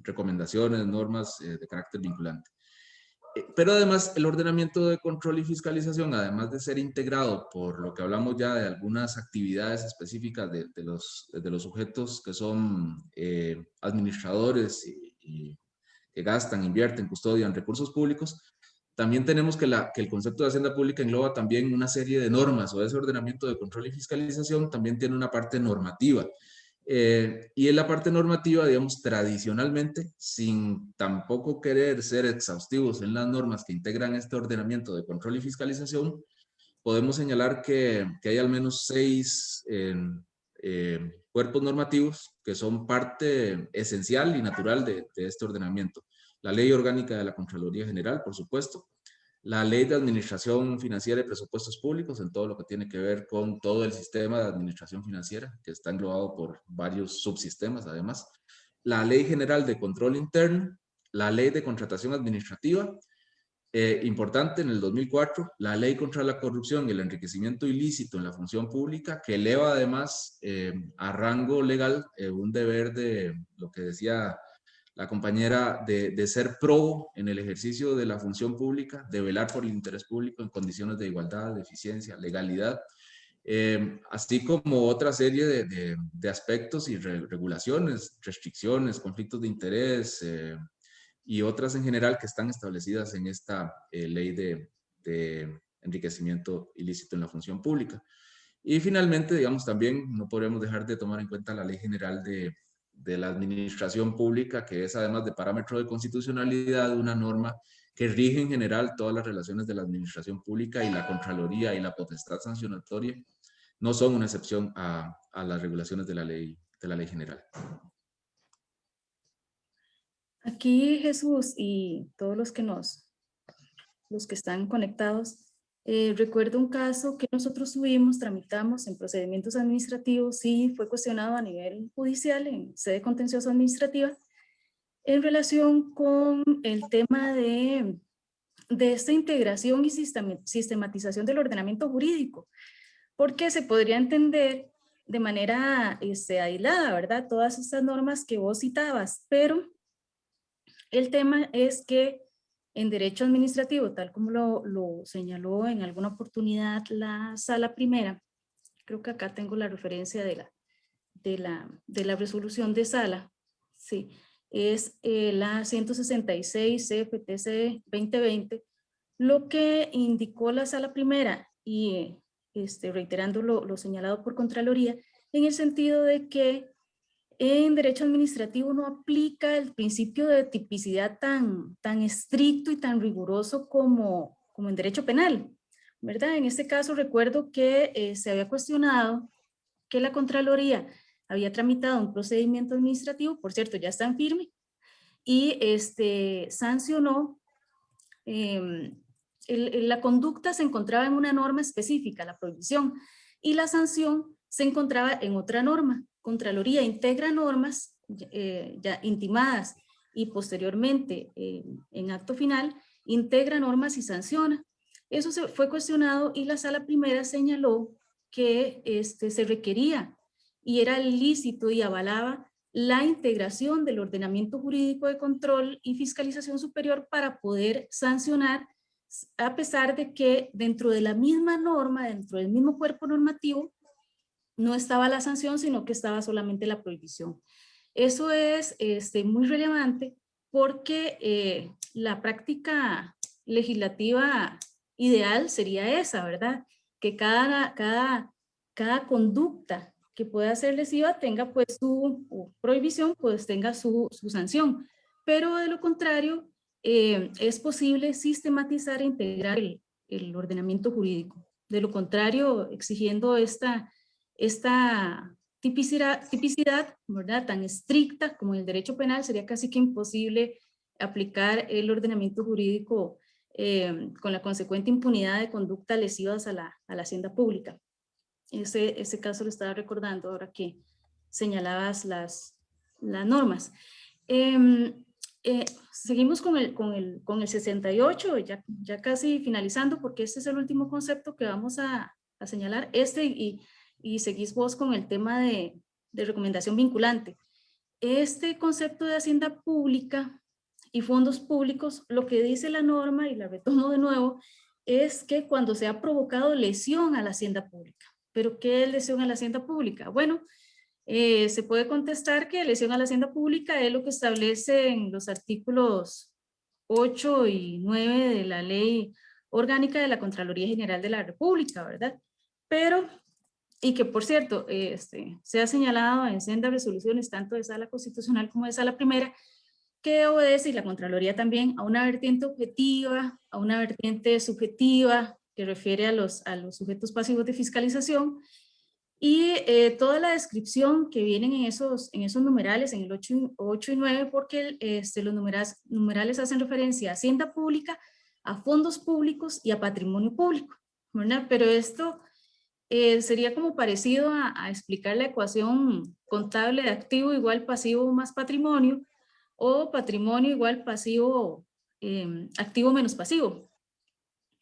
S3: recomendaciones, normas de carácter vinculante. Pero además el ordenamiento de control y fiscalización, además de ser integrado por lo que hablamos ya de algunas actividades específicas de los sujetos que son administradores y que gastan, invierten, custodian recursos públicos, también tenemos que el concepto de hacienda pública engloba también una serie de normas, o ese ordenamiento de control y fiscalización también tiene una parte normativa. Y en la parte normativa, digamos, tradicionalmente, sin tampoco querer ser exhaustivos en las normas que integran este ordenamiento de control y fiscalización, podemos señalar que hay al menos 6 cuerpos normativos que son parte esencial y natural de este ordenamiento. La Ley Orgánica de la Contraloría General, por supuesto, la Ley de Administración Financiera y Presupuestos Públicos, en todo lo que tiene que ver con todo el sistema de administración financiera, que está englobado por varios subsistemas además, la Ley General de Control Interno, la Ley de Contratación Administrativa, importante en el 2004, la Ley contra la Corrupción y el Enriquecimiento Ilícito en la Función Pública, que eleva además a rango legal un deber de lo que decía la compañera, de ser probo en el ejercicio de la función pública, de velar por el interés público en condiciones de igualdad, de eficiencia, legalidad, así como otra serie de aspectos y regulaciones, restricciones, conflictos de interés y otras en general que están establecidas en esta ley de enriquecimiento ilícito en la función pública. Y finalmente, digamos, también no podemos dejar de tomar en cuenta la Ley General de la Administración Pública, que es además de parámetro de constitucionalidad, una norma que rige en general todas las relaciones de la administración pública, y la Contraloría y la potestad sancionatoria no son una excepción a las regulaciones de la ley general.
S1: Aquí Jesús y todos los que están conectados, recuerdo un caso que nosotros tramitamos en procedimientos administrativos y fue cuestionado a nivel judicial en sede contencioso administrativa en relación con el tema de esta integración y sistematización del ordenamiento jurídico, porque se podría entender de manera aislada, ¿verdad? Todas estas normas que vos citabas, pero el tema es que en derecho administrativo, tal como lo señaló en alguna oportunidad la Sala Primera, creo que acá tengo la referencia de la resolución de Sala, sí, es la 166 CFTC 2020, lo que indicó la Sala Primera, y reiterando lo señalado por Contraloría, en el sentido de que en derecho administrativo no aplica el principio de tipicidad tan estricto y tan riguroso como en derecho penal, ¿verdad? En este caso recuerdo que se había cuestionado que la Contraloría había tramitado un procedimiento administrativo, por cierto, ya está en firme, y sancionó, la conducta se encontraba en una norma específica, la prohibición, y la sanción se encontraba en otra norma. Contraloría integra normas ya intimadas y posteriormente en acto final integra normas y sanciona. Eso fue cuestionado y la Sala Primera señaló que se requería y era lícito y avalaba la integración del ordenamiento jurídico de control y fiscalización superior para poder sancionar, a pesar de que dentro de la misma norma, dentro del mismo cuerpo normativo, no estaba la sanción, sino que estaba solamente la prohibición. Eso es muy relevante porque la práctica legislativa ideal sería esa, ¿verdad? Que cada conducta que pueda ser lesiva tenga pues su prohibición, pues tenga su sanción. Pero de lo contrario, es posible sistematizar e integrar el ordenamiento jurídico. De lo contrario, exigiendo esta tipicidad, ¿verdad?, tan estricta como en el derecho penal, sería casi que imposible aplicar el ordenamiento jurídico con la consecuente impunidad de conductas lesivas a la hacienda pública. Ese caso lo estaba recordando ahora que señalabas las normas. Seguimos con el 68, ya casi finalizando, porque este es el último concepto que vamos a señalar, y seguís vos con el tema de recomendación vinculante. Este concepto de hacienda pública y fondos públicos, lo que dice la norma, y la retomo de nuevo, es que cuando se ha provocado lesión a la hacienda pública. ¿Pero qué es lesión a la hacienda pública? Bueno, se puede contestar que lesión a la hacienda pública es lo que establecen los artículos 8 y 9 de la Ley Orgánica de la Contraloría General de la República, ¿verdad? Pero, y que por cierto, se ha señalado en sendas resoluciones, tanto de Sala Constitucional como de Sala Primera, que obedece, y la Contraloría también, a una vertiente objetiva, a una vertiente subjetiva, que refiere a los sujetos pasivos de fiscalización, y toda la descripción que vienen en esos numerales, en el 8 y 9, porque los numerales hacen referencia a hacienda pública, a fondos públicos y a patrimonio público, ¿verdad? Pero esto sería como parecido a explicar la ecuación contable de activo igual pasivo más patrimonio, o patrimonio igual pasivo, activo menos pasivo.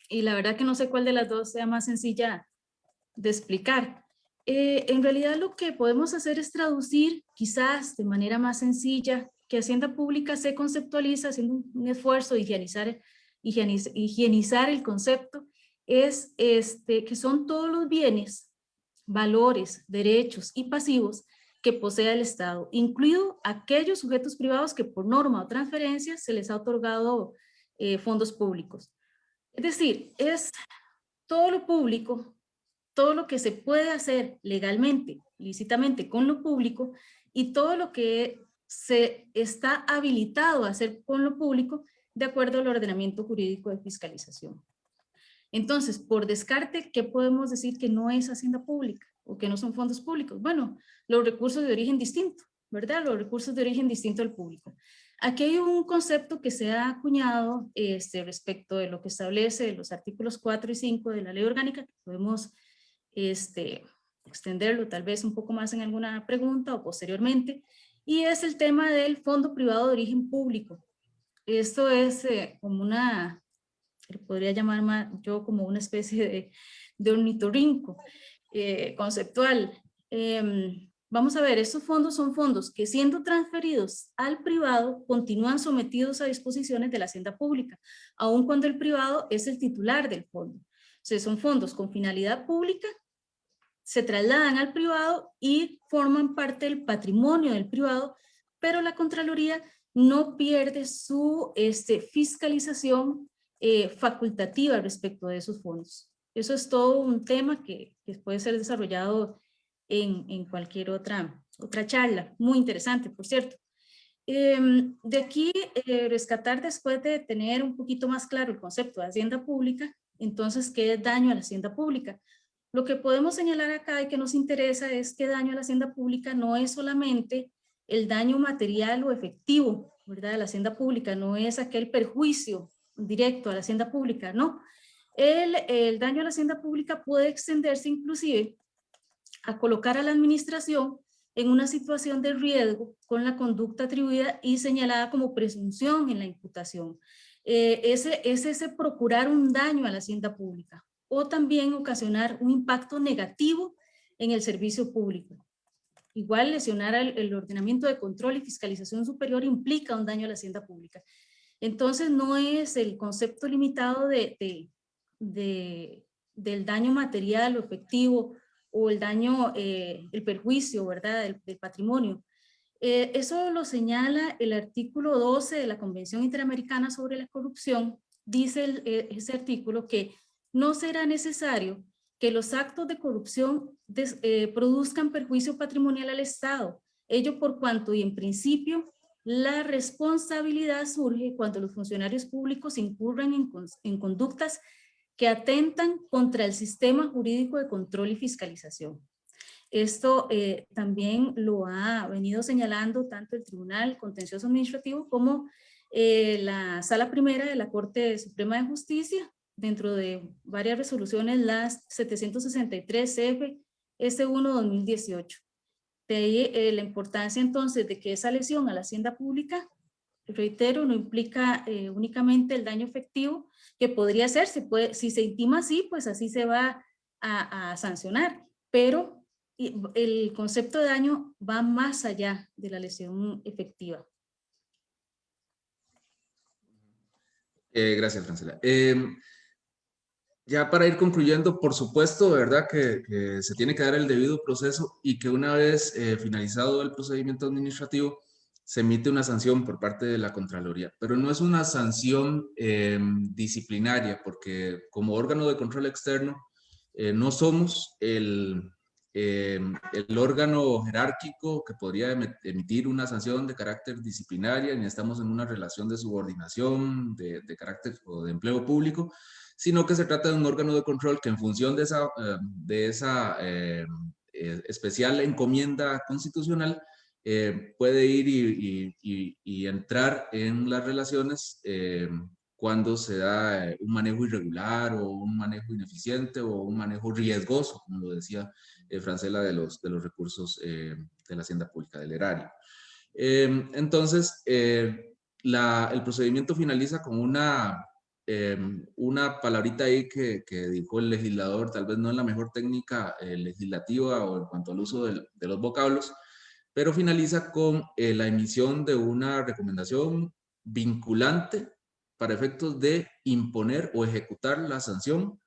S1: Y la verdad que no sé cuál de las dos sea más sencilla de explicar. En realidad lo que podemos hacer es traducir, quizás de manera más sencilla, que hacienda pública se conceptualiza haciendo un esfuerzo de higienizar el concepto, es que son todos los bienes, valores, derechos y pasivos que posea el Estado, incluido aquellos sujetos privados que por norma o transferencia se les ha otorgado fondos públicos. Es decir, es todo lo público, todo lo que se puede hacer legalmente, lícitamente con lo público, y todo lo que se está habilitado a hacer con lo público de acuerdo al ordenamiento jurídico de fiscalización. Entonces, por descarte, ¿qué podemos decir que no es hacienda pública o que no son fondos públicos? Bueno, los recursos de origen distinto, ¿verdad? Los recursos de origen distinto al público. Aquí hay un concepto que se ha acuñado respecto de lo que establece los artículos 4 y 5 de la Ley Orgánica, que podemos extenderlo tal vez un poco más en alguna pregunta o posteriormente, y es el tema del fondo privado de origen público. Esto es como una, podría llamar más, yo como una especie de ornitorrinco conceptual. Vamos a ver, estos fondos son fondos que siendo transferidos al privado continúan sometidos a disposiciones de la hacienda pública, aun cuando el privado es el titular del fondo. O sea, son fondos con finalidad pública, se trasladan al privado y forman parte del patrimonio del privado, pero la Contraloría no pierde su fiscalización facultativa respecto de esos fondos. Eso es todo un tema que puede ser desarrollado en cualquier otra charla, muy interesante, por cierto. De aquí, rescatar después de tener un poquito más claro el concepto de hacienda pública, entonces, ¿qué es daño a la hacienda pública? Lo que podemos señalar acá y que nos interesa es que daño a la hacienda pública no es solamente el daño material o efectivo, ¿verdad? De la hacienda pública, no es aquel perjuicio directo a la hacienda pública, no. El daño a la hacienda pública puede extenderse inclusive a colocar a la administración en una situación de riesgo con la conducta atribuida y señalada como presunción en la imputación. Es ese procurar un daño a la hacienda pública o también ocasionar un impacto negativo en el servicio público. Igual lesionar el ordenamiento de control y fiscalización superior implica un daño a la hacienda pública. Entonces no es el concepto limitado del daño material o efectivo o el daño, el perjuicio, ¿verdad?, del patrimonio. Eso lo señala el artículo 12 de la Convención Interamericana sobre la Corrupción. Dice ese artículo que no será necesario que los actos de corrupción produzcan perjuicio patrimonial al Estado, ello por cuanto y en principio la responsabilidad surge cuando los funcionarios públicos incurran en conductas que atentan contra el sistema jurídico de control y fiscalización. Esto también lo ha venido señalando tanto el Tribunal Contencioso Administrativo como la Sala Primera de la Corte Suprema de Justicia, dentro de varias resoluciones, las 763 CF S1 2018. De ahí la importancia entonces de que esa lesión a la hacienda pública, reitero, no implica únicamente el daño efectivo que podría ser, si se intima así, pues así se va a sancionar, pero el concepto de daño va más allá de la lesión efectiva.
S3: Gracias, Francela. Ya para ir concluyendo, por supuesto, de verdad que se tiene que dar el debido proceso y que una vez finalizado el procedimiento administrativo, se emite una sanción por parte de la Contraloría, pero no es una sanción disciplinaria, porque como órgano de control externo no somos el órgano jerárquico que podría emitir una sanción de carácter disciplinaria, ni estamos en una relación de subordinación de carácter o de empleo público, sino que se trata de un órgano de control que en función de esa especial encomienda constitucional puede ir y entrar en las relaciones cuando se da un manejo irregular o un manejo ineficiente o un manejo riesgoso, como lo decía Francela, de los recursos de la hacienda pública, del erario. Entonces, el procedimiento finaliza con una palabrita ahí que dijo el legislador, tal vez no es la mejor técnica legislativa o en cuanto al uso de los vocablos, pero finaliza con la emisión de una recomendación vinculante para efectos de imponer o ejecutar la sanción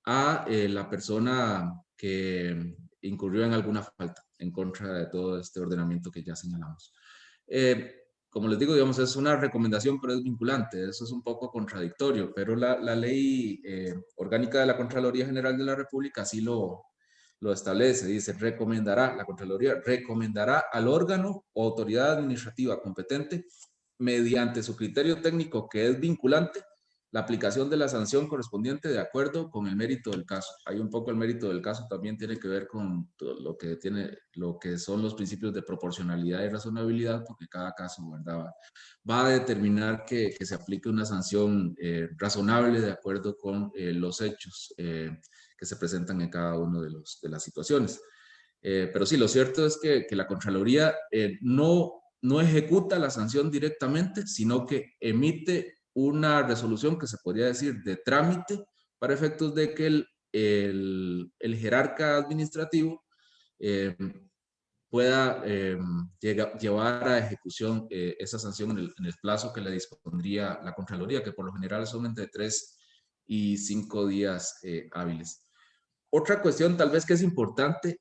S3: a la persona que incurrió en alguna falta en contra de todo este ordenamiento que ya señalamos. Como les digo, digamos, es una recomendación, pero es vinculante. Eso es un poco contradictorio, pero la ley orgánica de la Contraloría General de la República así lo establece. Dice, la Contraloría recomendará al órgano o autoridad administrativa competente, mediante su criterio técnico que es vinculante, la aplicación de la sanción correspondiente de acuerdo con el mérito del caso. Hay un poco el mérito del caso también tiene que ver con lo que son los principios de proporcionalidad y razonabilidad, porque cada caso, ¿verdad?, va a determinar que se aplique una sanción razonable de acuerdo con los hechos que se presentan en cada una de las situaciones. Pero sí, lo cierto es que la Contraloría no ejecuta la sanción directamente, sino que emite una resolución que se podría decir de trámite para efectos de que el jerarca administrativo pueda llevar a ejecución esa sanción en el plazo que le dispondría la Contraloría, que por lo general son entre 3 y 5 días hábiles. Otra cuestión tal vez que es importante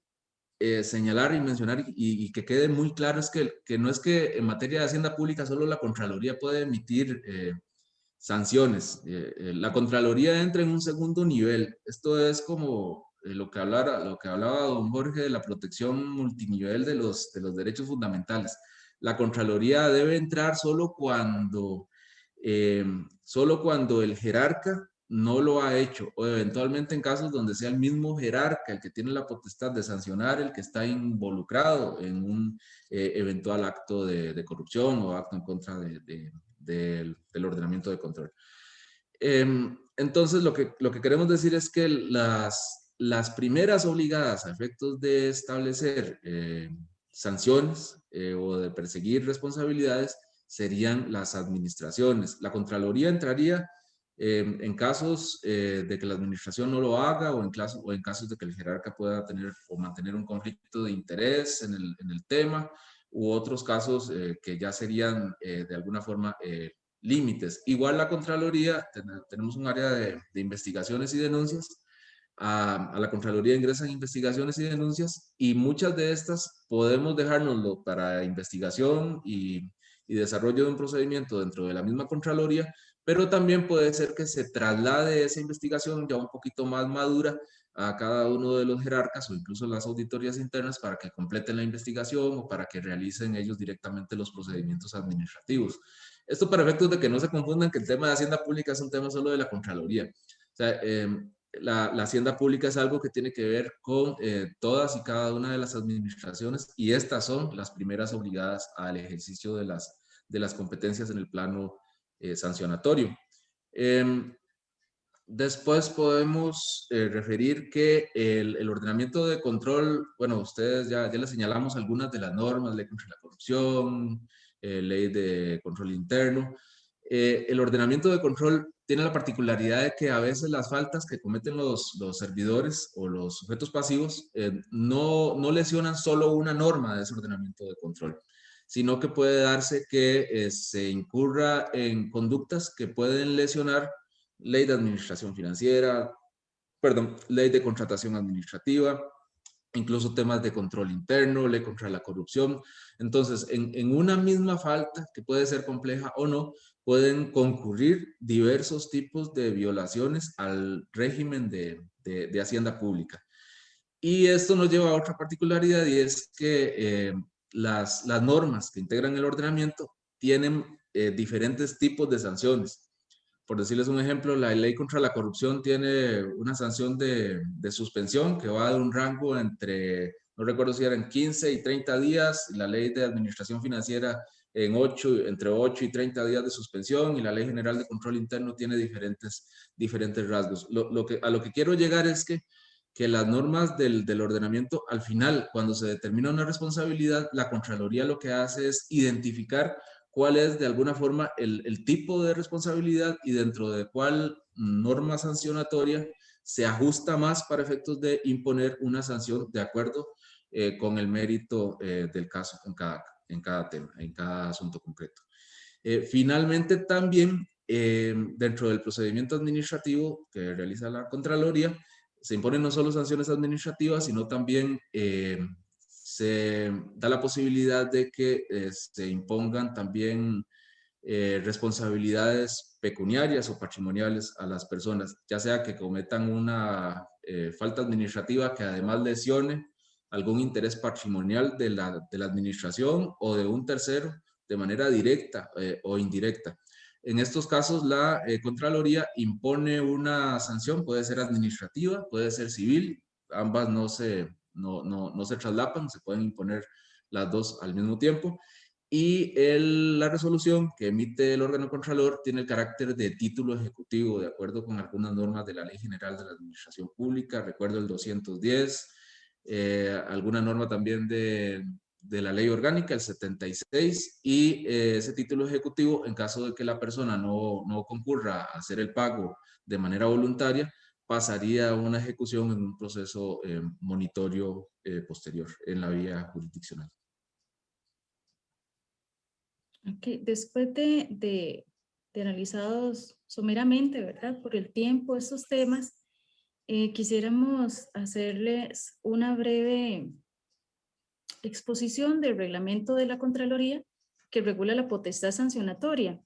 S3: señalar y mencionar y que quede muy claro es que no es que en materia de hacienda pública solo la Contraloría puede emitir sanciones. La Contraloría entra en un segundo nivel. Esto es como lo que hablaba don Jorge de la protección multinivel de los derechos fundamentales. La Contraloría debe entrar solo cuando el jerarca no lo ha hecho, o eventualmente en casos donde sea el mismo jerarca el que tiene la potestad de sancionar el que está involucrado en un eventual acto de corrupción o acto en contra del ordenamiento de control. Entonces, lo que queremos decir es que las primeras obligadas a efectos de establecer sanciones o de perseguir responsabilidades serían las administraciones. La Contraloría entraría en casos de que la administración no lo haga o en casos de que el jerarca pueda tener o mantener un conflicto de interés en el tema, u otros casos que ya serían de alguna forma límites. Igual la Contraloría, tenemos un área de investigaciones y denuncias. A la Contraloría ingresan investigaciones y denuncias y muchas de estas podemos dejárnoslo para investigación y desarrollo de un procedimiento dentro de la misma Contraloría, pero también puede ser que se traslade esa investigación ya un poquito más madura a cada uno de los jerarcas o incluso las auditorías internas para que completen la investigación o para que realicen ellos directamente los procedimientos administrativos. Esto para efectos de que no se confundan que el tema de hacienda pública es un tema solo de la Contraloría. O sea, la hacienda pública es algo que tiene que ver con todas y cada una de las administraciones y estas son las primeras obligadas al ejercicio de las competencias en el plano sancionatorio. Después podemos referir que el ordenamiento de control, bueno, ustedes ya les señalamos algunas de las normas, ley contra la corrupción, ley de control interno. El ordenamiento de control tiene la particularidad de que a veces las faltas que cometen los servidores o los sujetos pasivos no lesionan solo una norma de ese ordenamiento de control, sino que puede darse que se incurra en conductas que pueden lesionar ley de administración financiera, perdón, ley de contratación administrativa, incluso temas de control interno, ley contra la corrupción. Entonces, en una misma falta, que puede ser compleja o no, pueden concurrir diversos tipos de violaciones al régimen de hacienda pública. Y esto nos lleva a otra particularidad, y es que las normas que integran el ordenamiento tienen diferentes tipos de sanciones. Por decirles un ejemplo, la ley contra la corrupción tiene una sanción de suspensión que va de un rango entre, no recuerdo si eran 15 y 30 días, la ley de administración financiera entre 8 y 30 días de suspensión, y la ley general de control interno tiene diferentes rasgos. A lo que quiero llegar es que las normas del ordenamiento, al final, cuando se determina una responsabilidad, la Contraloría lo que hace es identificar cuál es de alguna forma el tipo de responsabilidad y dentro de cuál norma sancionatoria se ajusta más para efectos de imponer una sanción de acuerdo con el mérito del caso en cada tema, en cada asunto concreto. Finalmente, también dentro del procedimiento administrativo que realiza la Contraloría, se imponen no solo sanciones administrativas, sino también se da la posibilidad de que se impongan también responsabilidades pecuniarias o patrimoniales a las personas, ya sea que cometan una falta administrativa que además lesione algún interés patrimonial de la administración o de un tercero de manera directa o indirecta. En estos casos, la Contraloría impone una sanción, puede ser administrativa, puede ser civil, ambas no se traslapan, se pueden imponer las dos al mismo tiempo. Y la resolución que emite el órgano contralor tiene el carácter de título ejecutivo, de acuerdo con algunas normas de la Ley General de la Administración Pública, recuerdo el 210, alguna norma también de la Ley Orgánica, el 76, y ese título ejecutivo, en caso de que la persona no concurra a hacer el pago de manera voluntaria, pasaría a una ejecución en un proceso monitorio posterior en la vía jurisdiccional.
S1: Okay. Después de analizados someramente, ¿verdad? Por el tiempo, estos temas, quisiéramos hacerles una breve exposición del reglamento de la Contraloría que regula la potestad sancionatoria.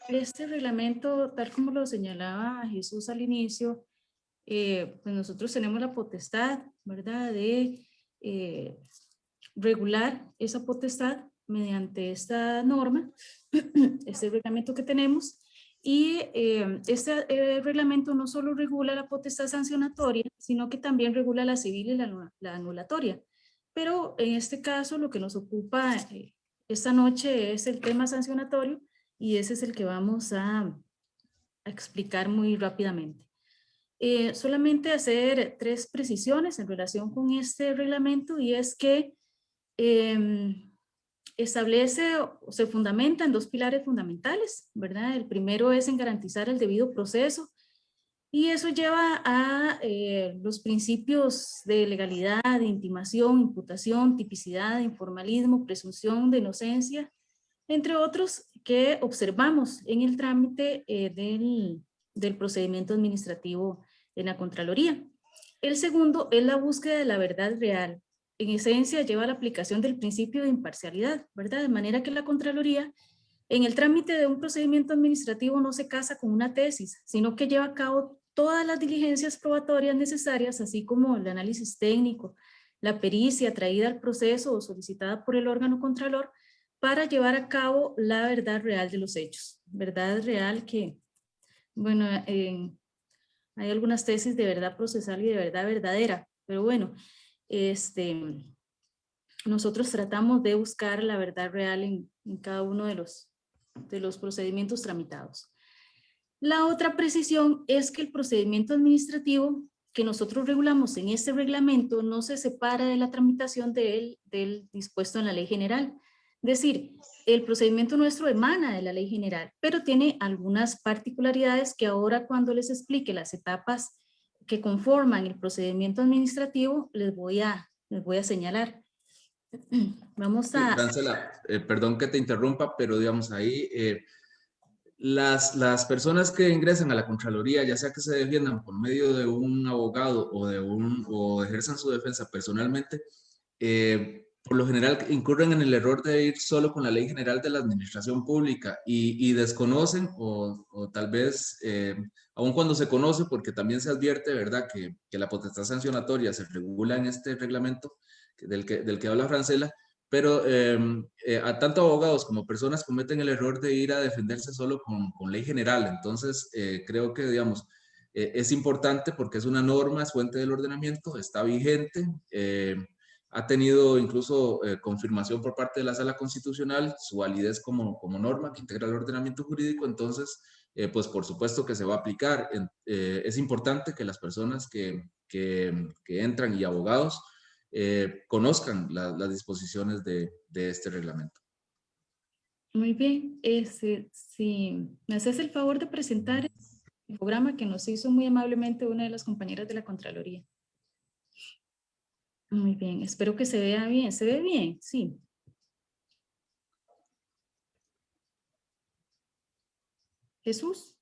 S1: Este reglamento, tal como lo señalaba Jesús al inicio, pues nosotros tenemos la potestad, ¿verdad?, de regular esa potestad mediante esta norma, este reglamento que tenemos, y este reglamento no solo regula la potestad sancionatoria, sino que también regula la civil y la anulatoria. Pero en este caso lo que nos ocupa esta noche es el tema sancionatorio, y ese es el que vamos a explicar muy rápidamente. Solamente hacer 3 precisiones en relación con este reglamento, y es que establece o se fundamenta en 2 pilares fundamentales, ¿verdad? El primero es en garantizar el debido proceso, y eso lleva a los principios de legalidad, de intimación, imputación, tipicidad, informalismo, presunción de inocencia, entre otros que observamos en el trámite del procedimiento administrativo en la Contraloría. El segundo es la búsqueda de la verdad real. En esencia, lleva a la aplicación del principio de imparcialidad, ¿verdad? De manera que la Contraloría, en el trámite de un procedimiento administrativo, no se casa con una tesis, sino que lleva a cabo todas las diligencias probatorias necesarias, así como el análisis técnico, la pericia traída al proceso o solicitada por el órgano contralor, para llevar a cabo la verdad real de los hechos. Verdad real que, bueno, hay algunas tesis de verdad procesal y de verdad verdadera, pero bueno, nosotros tratamos de buscar la verdad real en cada uno de los procedimientos tramitados. La otra precisión es que el procedimiento administrativo que nosotros regulamos en este reglamento no se separa de la tramitación del dispuesto en la ley general. Es decir, el procedimiento nuestro emana de la ley general, pero tiene algunas particularidades que ahora cuando les explique las etapas que conforman el procedimiento administrativo les voy a señalar. Vamos a...
S3: Francela, perdón que te interrumpa, pero digamos ahí, las personas que ingresan a la Contraloría, ya sea que se defiendan por medio de un abogado o ejerzan su defensa personalmente, por lo general incurren en el error de ir solo con la Ley General de la Administración Pública y desconocen o tal vez, aun cuando se conoce, porque también se advierte, ¿verdad?, que la potestad sancionatoria se regula en este reglamento del que habla Francela, pero a tanto abogados como personas cometen el error de ir a defenderse solo con ley general. Entonces, creo que, digamos, es importante porque es una norma, es fuente del ordenamiento, está vigente, ha tenido incluso confirmación por parte de la Sala Constitucional, su validez como norma que integra el ordenamiento jurídico. Entonces, pues por supuesto que se va a aplicar. Es importante que las personas que entran y abogados conozcan las disposiciones de este reglamento.
S1: Muy bien, si me haces el favor de presentar el programa que nos hizo muy amablemente una de las compañeras de la Contraloría. Muy bien, espero que se vea bien. ¿Se ve bien? Sí. Jesús.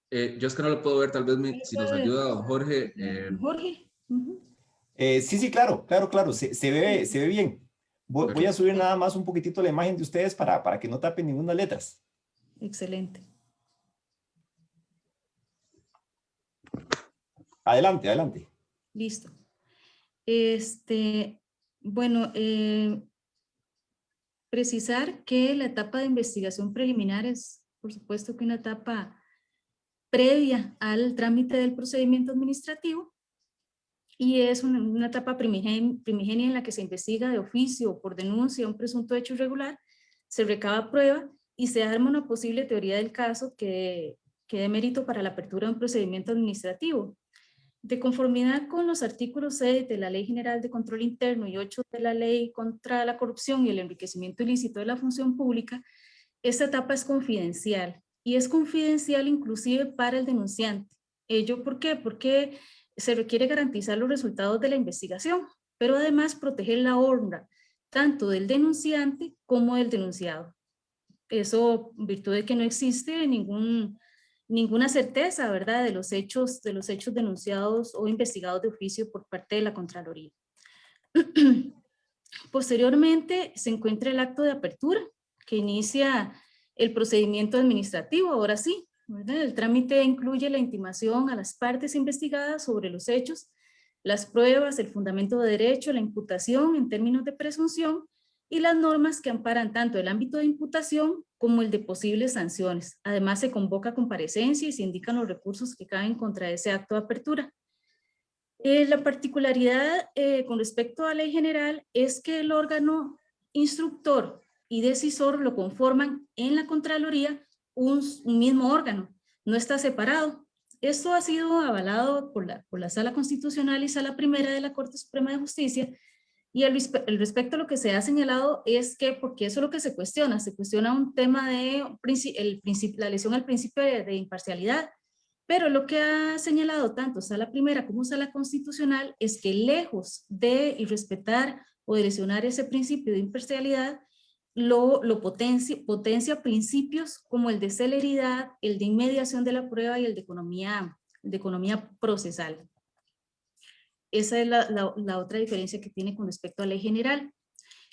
S3: Yo es que no lo puedo ver, tal vez si nos ayuda don Jorge.
S1: Jorge.
S2: Sí, claro, se ve bien. Voy a subir nada más un poquitito la imagen de ustedes para que no tapen ninguna letras.
S1: Excelente.
S2: Adelante, adelante.
S1: Listo. Bueno, precisar que la etapa de investigación preliminar es, por supuesto, que una etapa previa al trámite del procedimiento administrativo y es una etapa primigenia en la que se investiga de oficio o por denuncia un presunto hecho irregular, se recaba prueba y se arma una posible teoría del caso que dé mérito para la apertura de un procedimiento administrativo. De conformidad con los artículos 6 de la Ley General de Control Interno y 8 de la Ley contra la Corrupción y el Enriquecimiento Ilícito de la Función Pública, esta etapa es confidencial y es confidencial inclusive para el denunciante. ¿Ello por qué? Porque se requiere garantizar los resultados de la investigación, pero además proteger la honra tanto del denunciante como del denunciado. Eso, virtud de que no existe ninguna certeza, ¿verdad?, de los hechos denunciados o investigados de oficio por parte de la Contraloría. Posteriormente se encuentra el acto de apertura, que inicia el procedimiento administrativo. Ahora sí, ¿verdad? El trámite incluye la intimación a las partes investigadas sobre los hechos, las pruebas, el fundamento de derecho, la imputación en términos de presunción y las normas que amparan tanto el ámbito de imputación como el de posibles sanciones. Además, se convoca comparecencia y se indican los recursos que caben contra ese acto de apertura. La particularidad con respecto a la ley general es que el órgano instructor y decisor lo conforman en la Contraloría un mismo órgano, no está separado. Esto ha sido avalado por la Sala Constitucional y Sala Primera de la Corte Suprema de Justicia, y al respecto a lo que se ha señalado es que, porque eso es lo que se cuestiona un tema de la lesión al principio de imparcialidad, pero lo que ha señalado tanto Sala Primera como Sala Constitucional es que lejos de irrespetar o de lesionar ese principio de imparcialidad, lo potencia principios como el de celeridad, el de inmediación de la prueba y el de economía procesal. Esa es la otra diferencia que tiene con respecto a la ley general.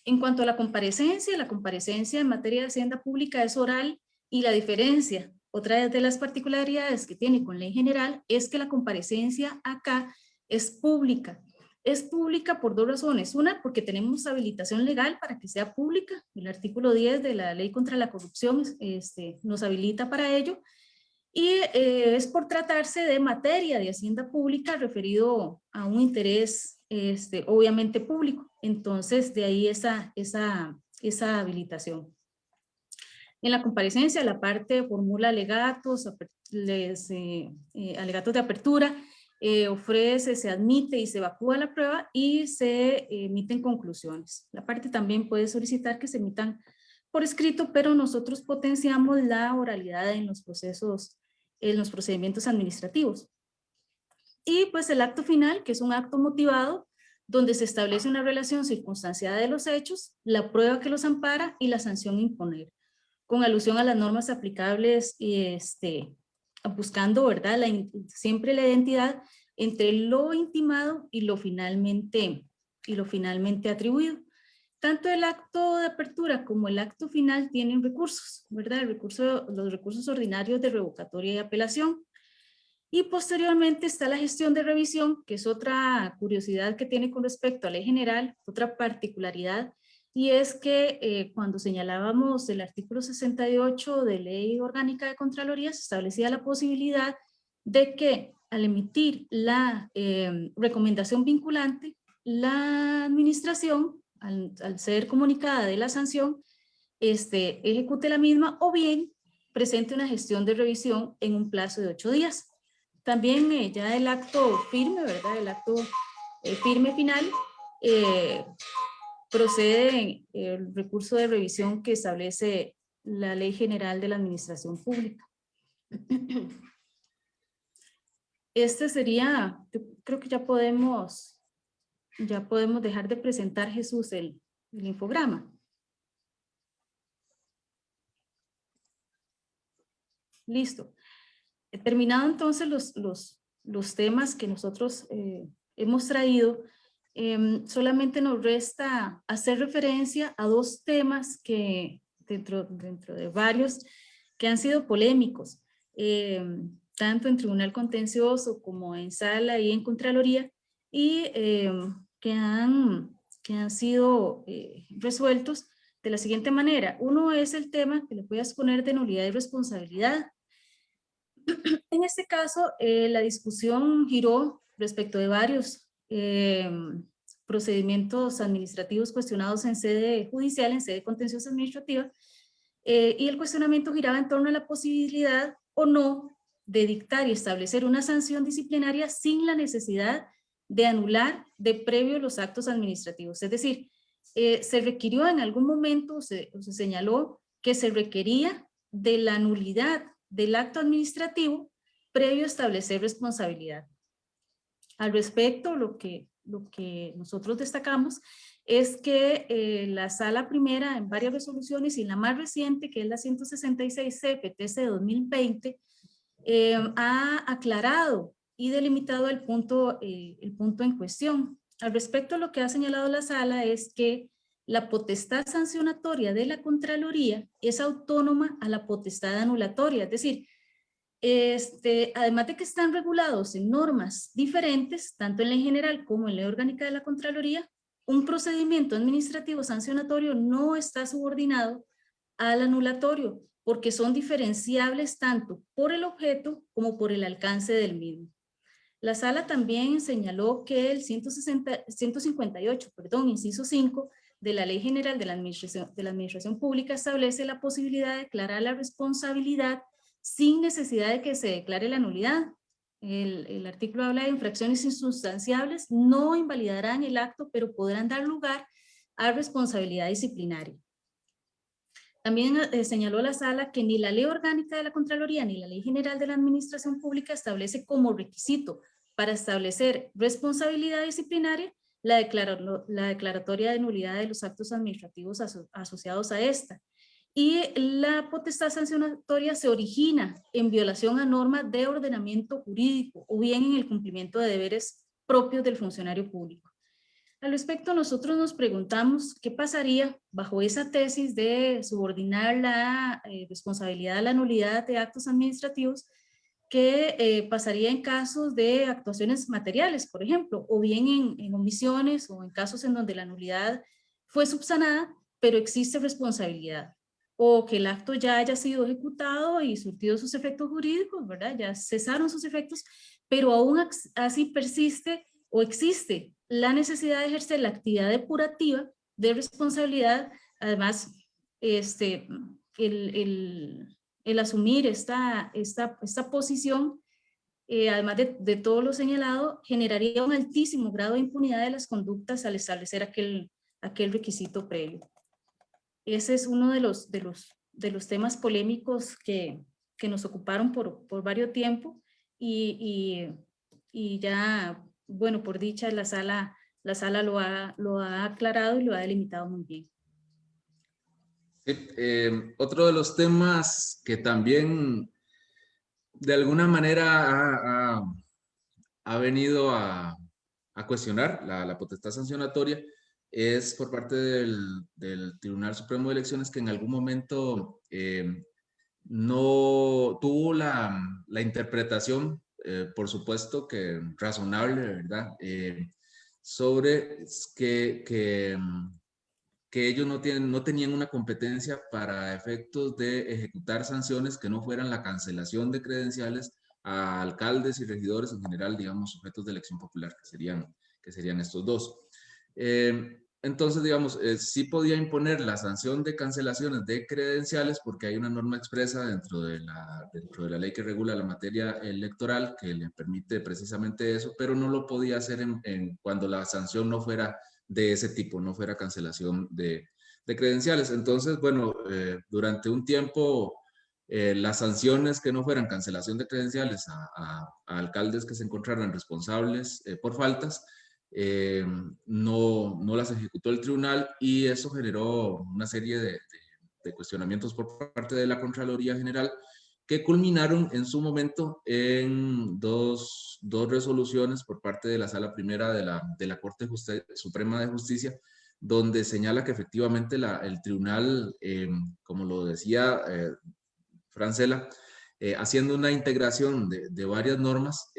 S1: En cuanto a la comparecencia en materia de hacienda pública es oral y la diferencia, otra de las particularidades que tiene con ley general es que la comparecencia acá es pública. Es pública por dos razones. Una, porque tenemos habilitación legal para que sea pública. El artículo 10 de la Ley contra la Corrupción nos habilita para ello. Y es por tratarse de materia de hacienda pública referido a un interés obviamente público. Entonces, de ahí esa habilitación. En la comparecencia, la parte formula alegatos, alegatos de apertura, ofrece, se admite y se evacúa la prueba y se emiten conclusiones. La parte también puede solicitar que se emitan por escrito, pero nosotros potenciamos la oralidad en los procesos, en los procedimientos administrativos. Y pues el acto final, que es un acto motivado, donde se establece una relación circunstanciada de los hechos, la prueba que los ampara y la sanción a imponer, con alusión a las normas aplicables y buscando, ¿verdad? Siempre la identidad entre lo intimado y lo finalmente atribuido. Tanto el acto de apertura como el acto final tienen recursos, ¿verdad? Los recursos ordinarios de revocatoria y apelación. Y posteriormente está la gestión de revisión, que es otra curiosidad que tiene con respecto a la ley general, otra particularidad, y es que cuando señalábamos el artículo 68 de Ley Orgánica de Contraloría, se establecía la posibilidad de que al emitir la recomendación vinculante, la administración, al ser comunicada de la sanción, ejecute la misma o bien presente una gestión de revisión en un plazo de 8 días. También ya el acto firme, ¿verdad? El acto firme final procede el recurso de revisión que establece la Ley General de la Administración Pública. Este sería, yo creo que ya podemos dejar de presentar, Jesús, el infograma. Listo. Terminado entonces los temas que nosotros hemos traído, solamente nos resta hacer referencia a dos temas que dentro de varios que han sido polémicos, tanto en Tribunal Contencioso como en Sala y en Contraloría, y que han sido resueltos de la siguiente manera. Uno es el tema que le voy a exponer de nulidad y responsabilidad. En este caso, la discusión giró respecto de varios procedimientos administrativos cuestionados en sede judicial, en sede contenciosa administrativa, y el cuestionamiento giraba en torno a la posibilidad o no de dictar y establecer una sanción disciplinaria sin la necesidad de anular de previo los actos administrativos. Es decir, se requirió en algún momento, se señaló que se requería de la nulidad del acto administrativo previo a establecer responsabilidad. Al respecto, lo que nosotros destacamos es que la Sala Primera en varias resoluciones y la más reciente, que es la 166 CPTC de 2020, ha aclarado y delimitado el punto en cuestión. Al respecto, lo que ha señalado la Sala es que la potestad sancionatoria de la Contraloría es autónoma a la potestad anulatoria, es decir, además de que están regulados en normas diferentes, tanto en ley general como en ley orgánica de la Contraloría, un procedimiento administrativo sancionatorio no está subordinado al anulatorio, porque son diferenciables tanto por el objeto como por el alcance del mismo. La Sala también señaló que el 158, inciso 5, de la Ley General de la Administración Pública establece la posibilidad de declarar la responsabilidad sin necesidad de que se declare la nulidad. El artículo habla de infracciones insustanciables, no invalidarán el acto, pero podrán dar lugar a responsabilidad disciplinaria. También señaló la Sala que ni la Ley Orgánica de la Contraloría ni la Ley General de la Administración Pública establece como requisito para establecer responsabilidad disciplinaria la declaratoria de nulidad de los actos administrativos asociados a esta. Y la potestad sancionatoria se origina en violación a normas de ordenamiento jurídico o bien en el cumplimiento de deberes propios del funcionario público. Al respecto, nosotros nos preguntamos qué pasaría bajo esa tesis de subordinar la responsabilidad a la nulidad de actos administrativos, qué pasaría en casos de actuaciones materiales, por ejemplo, o bien en omisiones o en casos en donde la nulidad fue subsanada, pero existe responsabilidad, o que el acto ya haya sido ejecutado y surtido sus efectos jurídicos, ¿verdad? Ya cesaron sus efectos, pero aún así persiste o existe la necesidad de ejercer la actividad depurativa de responsabilidad, además el asumir esta posición, además de todo lo señalado, generaría un altísimo grado de impunidad de las conductas al establecer aquel requisito previo. Ese es uno de los temas polémicos que nos ocuparon por varios tiempo y ya, bueno, por dicha, la sala lo ha aclarado y lo ha delimitado muy bien.
S3: Otro de los temas que también de alguna manera ha venido a cuestionar la potestad sancionatoria es por parte del Tribunal Supremo de Elecciones, que en algún momento no tuvo la interpretación, por supuesto que razonable, ¿verdad? Sobre que ellos no tenían una competencia para efectos de ejecutar sanciones que no fueran la cancelación de credenciales a alcaldes y regidores en general, digamos, sujetos de elección popular, que serían estos dos. Entonces, digamos, sí podía imponer la sanción de cancelaciones de credenciales porque hay una norma expresa dentro de la ley que regula la materia electoral que le permite precisamente eso, pero no lo podía hacer cuando la sanción no fuera de ese tipo, no fuera cancelación de credenciales. Entonces, bueno, durante un tiempo, las sanciones que no fueran cancelación de credenciales a alcaldes que se encontraran responsables por faltas, no las ejecutó el tribunal, y eso generó una serie de cuestionamientos por parte de la Contraloría General que culminaron en su momento en dos resoluciones por parte de la Sala Primera de la Corte Suprema de Justicia, donde señala que efectivamente el tribunal, como lo decía Francela, haciendo una integración de varias normas,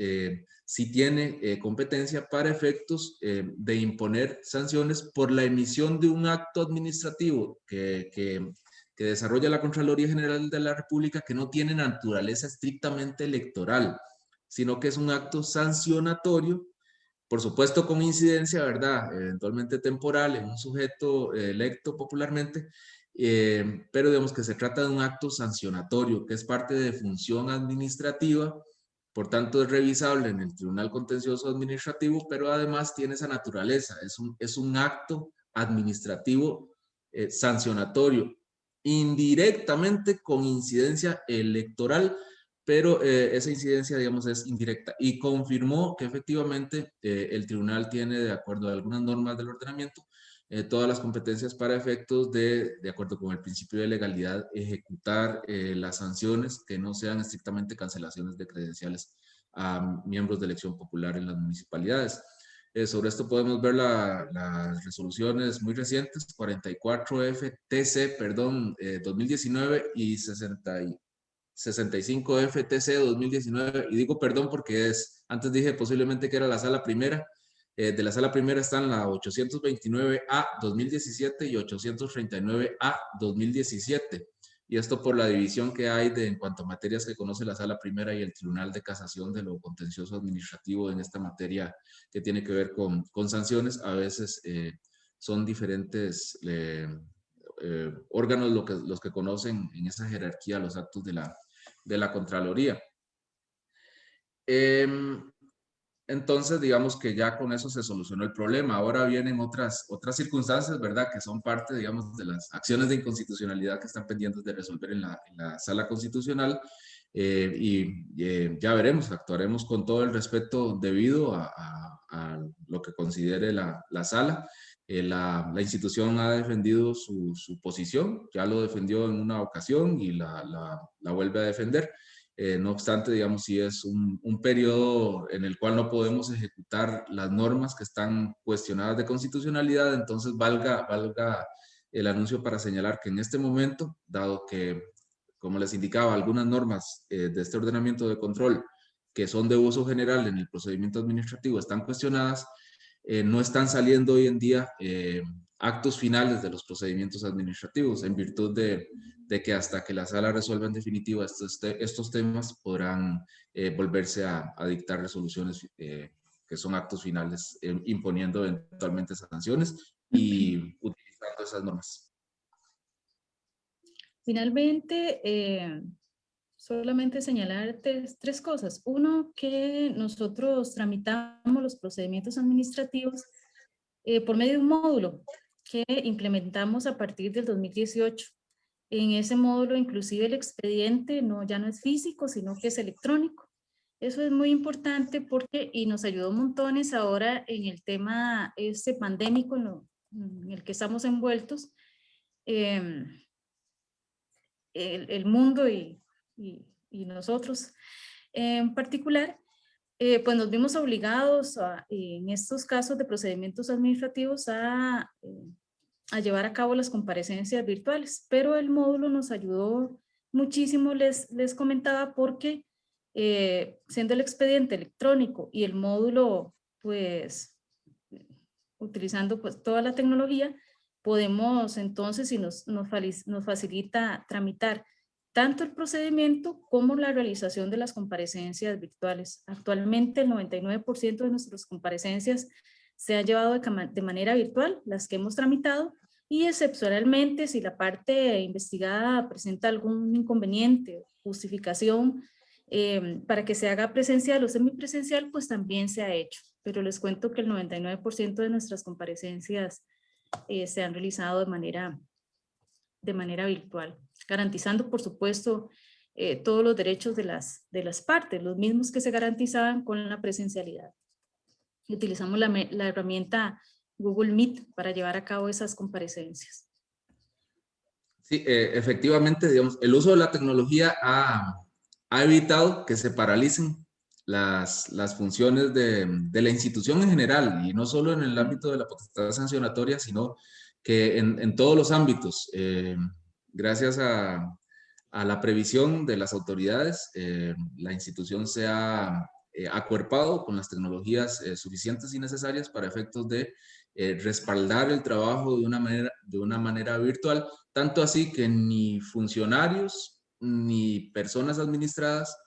S3: sí tiene competencia para efectos de imponer sanciones por la emisión de un acto administrativo que desarrolla la Contraloría General de la República, que no tiene naturaleza estrictamente electoral, sino que es un acto sancionatorio, por supuesto con incidencia, ¿verdad?, eventualmente temporal en un sujeto electo popularmente, pero digamos que se trata de un acto sancionatorio que es parte de función administrativa, por tanto es revisable en el Tribunal Contencioso Administrativo, pero además tiene esa naturaleza, es un acto administrativo sancionatorio, indirectamente con incidencia electoral, pero esa incidencia, digamos, es indirecta, y confirmó que efectivamente el tribunal tiene, de acuerdo a algunas normas del ordenamiento, todas las competencias para efectos de acuerdo con el principio de legalidad, ejecutar las sanciones que no sean estrictamente cancelaciones de credenciales a miembros de elección popular en las municipalidades. Sobre esto podemos ver las resoluciones muy recientes, 44FTC, 2019 y 65 FTC 2019, y digo perdón porque antes dije posiblemente que era la Sala Primera. De la Sala Primera están la 829A 2017 y 839A 2017. Y esto por la división que hay en cuanto a materias que conoce la Sala Primera y el Tribunal de Casación de lo contencioso administrativo en esta materia que tiene que ver con sanciones. A veces son diferentes órganos los que conocen en esa jerarquía los actos de la Contraloría. Entonces, digamos que ya con eso se solucionó el problema. Ahora vienen otras circunstancias, ¿verdad?, que son parte, digamos, de las acciones de inconstitucionalidad que están pendientes de resolver en la Sala Constitucional, y ya veremos, actuaremos con todo el respeto debido a lo que considere la Sala. La institución ha defendido su posición, ya lo defendió en una ocasión y la vuelve a defender. No obstante, digamos, si es un periodo en el cual no podemos ejecutar las normas que están cuestionadas de constitucionalidad, entonces valga el anuncio para señalar que en este momento, dado que, como les indicaba, algunas normas de este ordenamiento de control que son de uso general en el procedimiento administrativo están cuestionadas, no están saliendo hoy en día actos finales de los procedimientos administrativos, en virtud de que hasta que la sala resuelva en definitiva estos temas podrán volverse a dictar resoluciones que son actos finales, imponiendo eventualmente sanciones y utilizando esas normas.
S1: Finalmente, solamente señalarte tres cosas. Uno, que nosotros tramitamos los procedimientos administrativos por medio de un módulo que implementamos a partir del 2018. En ese módulo, inclusive el expediente ya no es físico, sino que es electrónico. Eso es muy importante porque, y nos ayudó montones ahora en el tema pandémico en el que estamos envueltos, el mundo y nosotros en particular, pues nos vimos obligados en estos casos de procedimientos administrativos a llevar a cabo las comparecencias virtuales, pero el módulo nos ayudó muchísimo, les comentaba, porque siendo el expediente electrónico y el módulo, pues, utilizando pues toda la tecnología, podemos entonces, y nos facilita tramitar tanto el procedimiento como la realización de las comparecencias virtuales. Actualmente el 99% de nuestras comparecencias se ha llevado de manera virtual, las que hemos tramitado, y excepcionalmente si la parte investigada presenta algún inconveniente, justificación para que se haga presencial o semipresencial, pues también se ha hecho. Pero les cuento que el 99% de nuestras comparecencias se han realizado de manera virtual, garantizando, por supuesto, todos los derechos de las partes, los mismos que se garantizaban con la presencialidad. Utilizamos la herramienta Google Meet para llevar a cabo esas comparecencias.
S3: Sí, efectivamente, digamos, el uso de la tecnología ha evitado que se paralicen las funciones de la institución en general, y no solo en el ámbito de la potestad sancionatoria, sino que en todos los ámbitos, gracias a la previsión de las autoridades, la institución se ha acuerpado con las tecnologías suficientes y necesarias para efectos de respaldar el trabajo de una manera virtual, tanto así que ni funcionarios ni personas administradas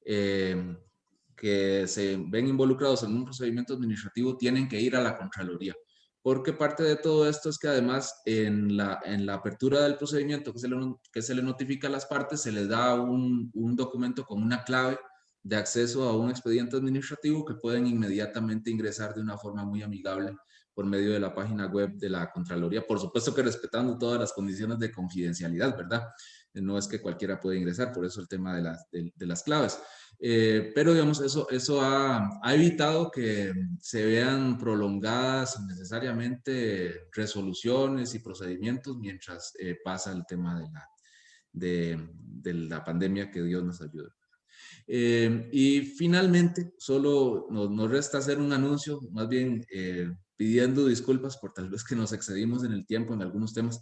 S3: que se ven involucrados en un procedimiento administrativo tienen que ir a la Contraloría, porque parte de todo esto es que además en la apertura del procedimiento que se le notifica a las partes, se les da un documento con una clave de acceso a un expediente administrativo que pueden inmediatamente ingresar de una forma muy amigable por medio de la página web de la Contraloría, por supuesto que respetando todas las condiciones de confidencialidad, ¿verdad? No es que cualquiera puede ingresar, por eso el tema de las claves. Pero digamos, eso ha evitado que se vean prolongadas innecesariamente resoluciones y procedimientos mientras pasa el tema de la pandemia, que Dios nos ayude. Y finalmente, solo nos resta hacer un anuncio, más bien pidiendo disculpas por tal vez que nos excedimos en el tiempo en algunos temas,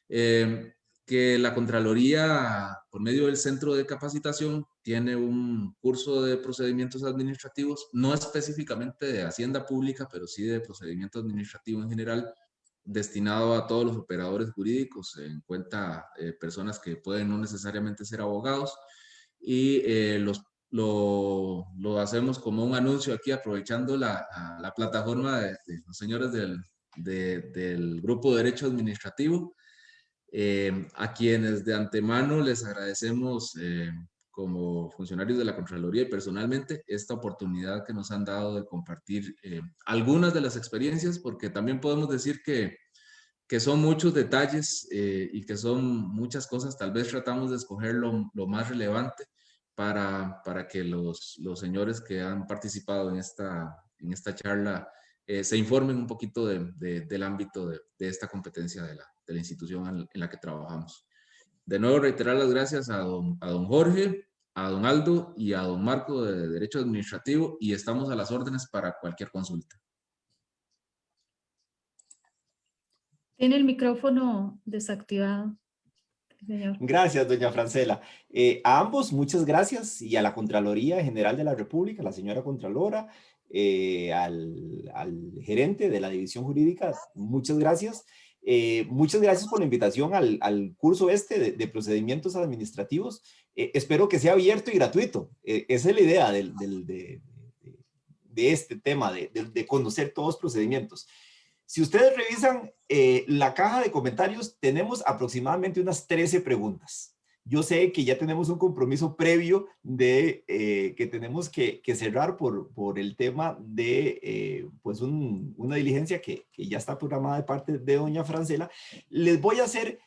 S3: que la Contraloría, por medio del Centro de Capacitación, tiene un curso de procedimientos administrativos, no específicamente de Hacienda Pública, pero sí de procedimiento administrativo en general, destinado a todos los operadores jurídicos, en cuenta personas que pueden no necesariamente ser abogados, y lo hacemos como un anuncio aquí, aprovechando la plataforma de los señores del Grupo de Derecho Administrativo, a quienes de antemano les agradecemos como funcionarios de la Contraloría y personalmente esta oportunidad que nos han dado de compartir algunas de las experiencias, porque también podemos decir que son muchos detalles y que son muchas cosas. Tal vez tratamos de escoger lo más relevante para que los señores que han participado en esta charla se informen un poquito del ámbito de esta competencia de la institución en la que trabajamos. De nuevo, reiterar las gracias a don Jorge, a don Aldo y a don Marco de Derecho Administrativo, y estamos a las órdenes para cualquier consulta.
S1: Tiene el micrófono desactivado, señor.
S2: Gracias, doña Francela. A ambos, muchas gracias, y a la Contraloría General de la República, la señora Contralora, al gerente de la División Jurídica, muchas gracias. Muchas gracias por la invitación al curso de procedimientos administrativos. Espero que sea abierto y gratuito. Esa es la idea de este tema, de conocer todos los procedimientos. Si ustedes revisan la caja de comentarios, tenemos aproximadamente unas 13 preguntas. Yo sé que ya tenemos un compromiso previo de que tenemos que cerrar por el tema de pues una diligencia que ya está programada de parte de doña Francela. Les voy a hacer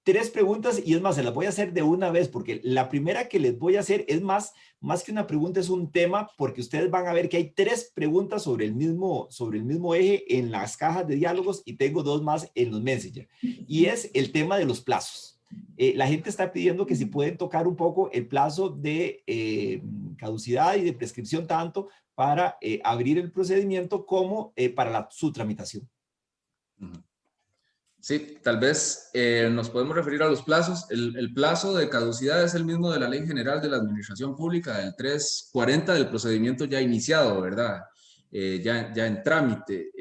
S2: 3 preguntas y es más, se las voy a hacer de una vez porque la primera que les voy a hacer es más que una pregunta, es un tema, porque ustedes van a ver que hay 3 preguntas sobre el mismo eje en las cajas de diálogos y tengo 2 más en los Messenger. Y es el tema de los plazos. La gente está pidiendo que si pueden tocar un poco el plazo de caducidad y de prescripción tanto para abrir el procedimiento como para su tramitación.
S3: Sí, tal vez nos podemos referir a los plazos. El plazo de caducidad es el mismo de la Ley General de la Administración Pública, del 340 del procedimiento ya iniciado, ¿verdad? Ya en trámite.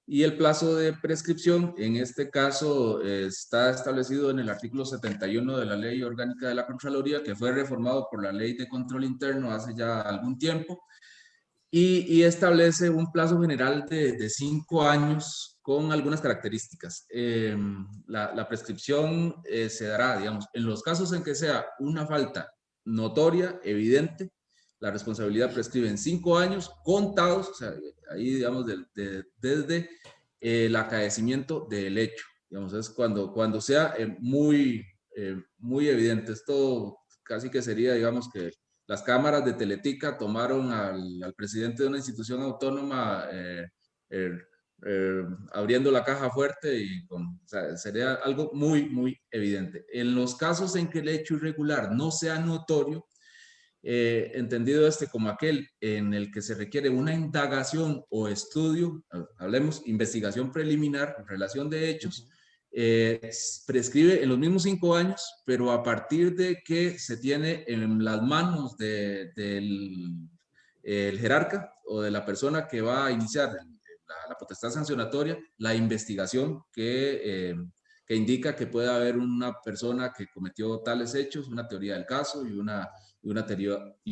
S3: Y el plazo de prescripción, en este caso, está establecido en el artículo 71 de la Ley Orgánica de la Contraloría, que fue reformado por la Ley de Control Interno hace ya algún tiempo, y establece un plazo general de 5 años con algunas características. La prescripción se dará, digamos, en los casos en que sea una falta notoria, evidente, la responsabilidad prescribe en 5 años contados, o sea, ahí, digamos, desde el acaecimiento del hecho. Digamos, es cuando sea muy evidente. Esto casi que sería, digamos, que las cámaras de Teletica tomaron al presidente de una institución autónoma abriendo la caja fuerte y o sea, sería algo muy evidente. En los casos en que el hecho irregular no sea notorio, entendido como aquel en el que se requiere una indagación o estudio, hablemos investigación preliminar, relación de hechos, prescribe en los mismos 5 años, pero a partir de que se tiene en las manos del el jerarca o de la persona que va a iniciar la potestad sancionatoria, la investigación que indica que puede haber una persona que cometió tales hechos, una teoría del caso y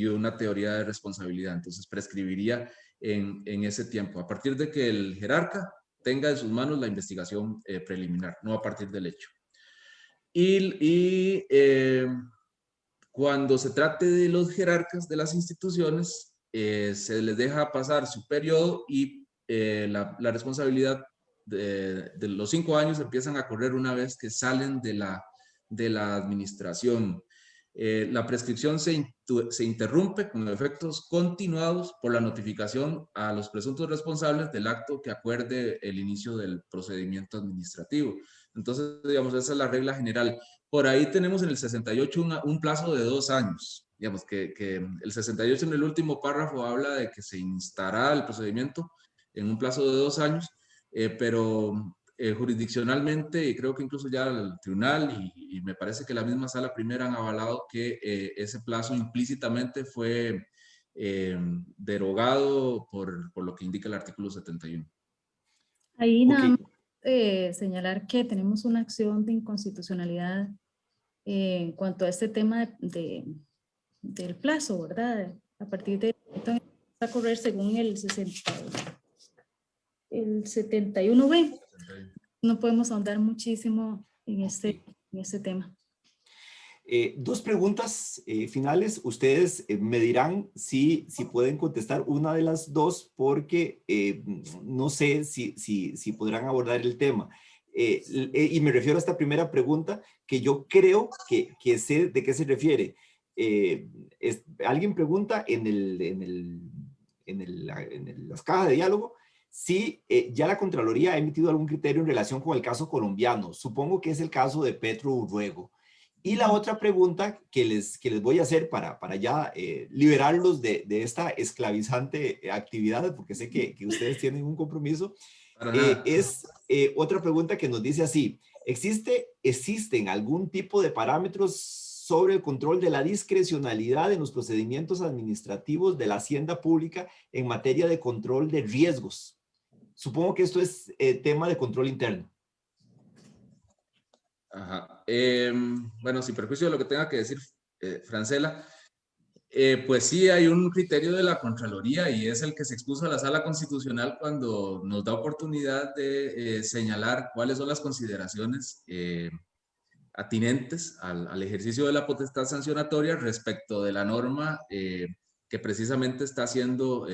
S3: una teoría de responsabilidad. Entonces prescribiría en ese tiempo, a partir de que el jerarca tenga en sus manos la investigación preliminar, no a partir del hecho. Cuando se trate de los jerarcas de las instituciones, se les deja pasar su periodo y la responsabilidad de los 5 años empiezan a correr una vez que salen de la administración. La prescripción se interrumpe con efectos continuados por la notificación a los presuntos responsables del acto que acuerde el inicio del procedimiento administrativo. Entonces, digamos, esa es la regla general. Por ahí tenemos en el 68 un plazo de 2 años. Digamos que el 68 en el último párrafo habla de que se instará el procedimiento en un plazo de 2 años, pero jurisdiccionalmente, y creo que incluso ya el tribunal y me parece que la misma sala primera han avalado que ese plazo implícitamente fue derogado por lo que indica el artículo 71.
S1: Ahí nada más señalar que tenemos una acción de inconstitucionalidad en cuanto a este tema del plazo, ¿verdad? A partir de entonces va a correr según el 71B. No podemos ahondar muchísimo en este tema.
S2: 2 preguntas finales. Ustedes me dirán si pueden contestar una de las 2 porque no sé si podrán abordar el tema. Y me refiero a esta primera pregunta que yo creo que sé de qué se refiere. Alguien pregunta en las cajas de diálogo si ya la Contraloría ha emitido algún criterio en relación con el caso colombiano. Supongo que es el caso de Petro Urruego. Y la otra pregunta que les voy a hacer para ya liberarlos de esta esclavizante actividad, porque sé que ustedes tienen un compromiso, es otra pregunta que nos dice así: ¿existen algún tipo de parámetros sobre el control de la discrecionalidad en los procedimientos administrativos de la hacienda pública en materia de control de riesgos? Supongo que esto es tema de control interno.
S3: Ajá. Bueno, sin perjuicio de lo que tenga que decir Francela, Pues sí, hay un criterio de la Contraloría y es el que se expuso a la Sala Constitucional cuando nos da oportunidad de señalar cuáles son las consideraciones atinentes al ejercicio de la potestad sancionatoria respecto de la norma que precisamente está siendo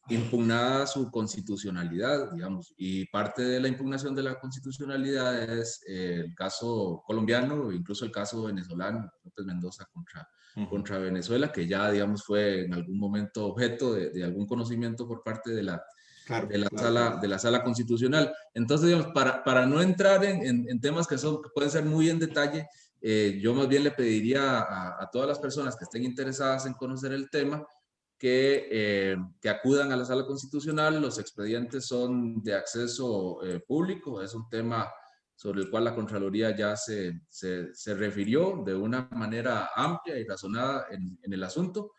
S3: impugnada su constitucionalidad, digamos, y parte de la impugnación de la constitucionalidad es el caso colombiano, incluso el caso venezolano, López Mendoza contra Venezuela, que ya, digamos, fue en algún momento objeto de algún conocimiento por parte de la sala constitucional. Entonces, digamos, para no entrar en temas que pueden ser muy en detalle, yo más bien le pediría a todas las personas que estén interesadas en conocer el tema que acudan a la sala constitucional. Los expedientes son de acceso público, es un tema sobre el cual la Contraloría ya se refirió de una manera amplia y razonada en el asunto,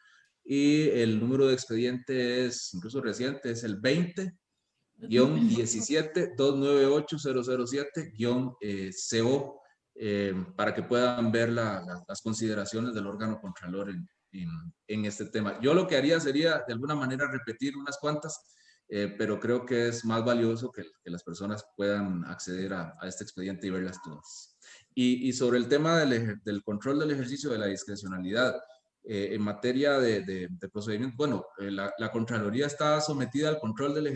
S3: y el número de expediente es incluso reciente, es el 20-17-298-007-CO, para que puedan ver las consideraciones del órgano contralor en este tema. Yo lo que haría sería de alguna manera repetir unas cuantas, pero creo que es más valioso que las personas puedan acceder a este expediente y verlas todas. Y sobre el tema del control del ejercicio de la discrecionalidad, en materia de procedimiento, bueno, la Contraloría está sometida al control del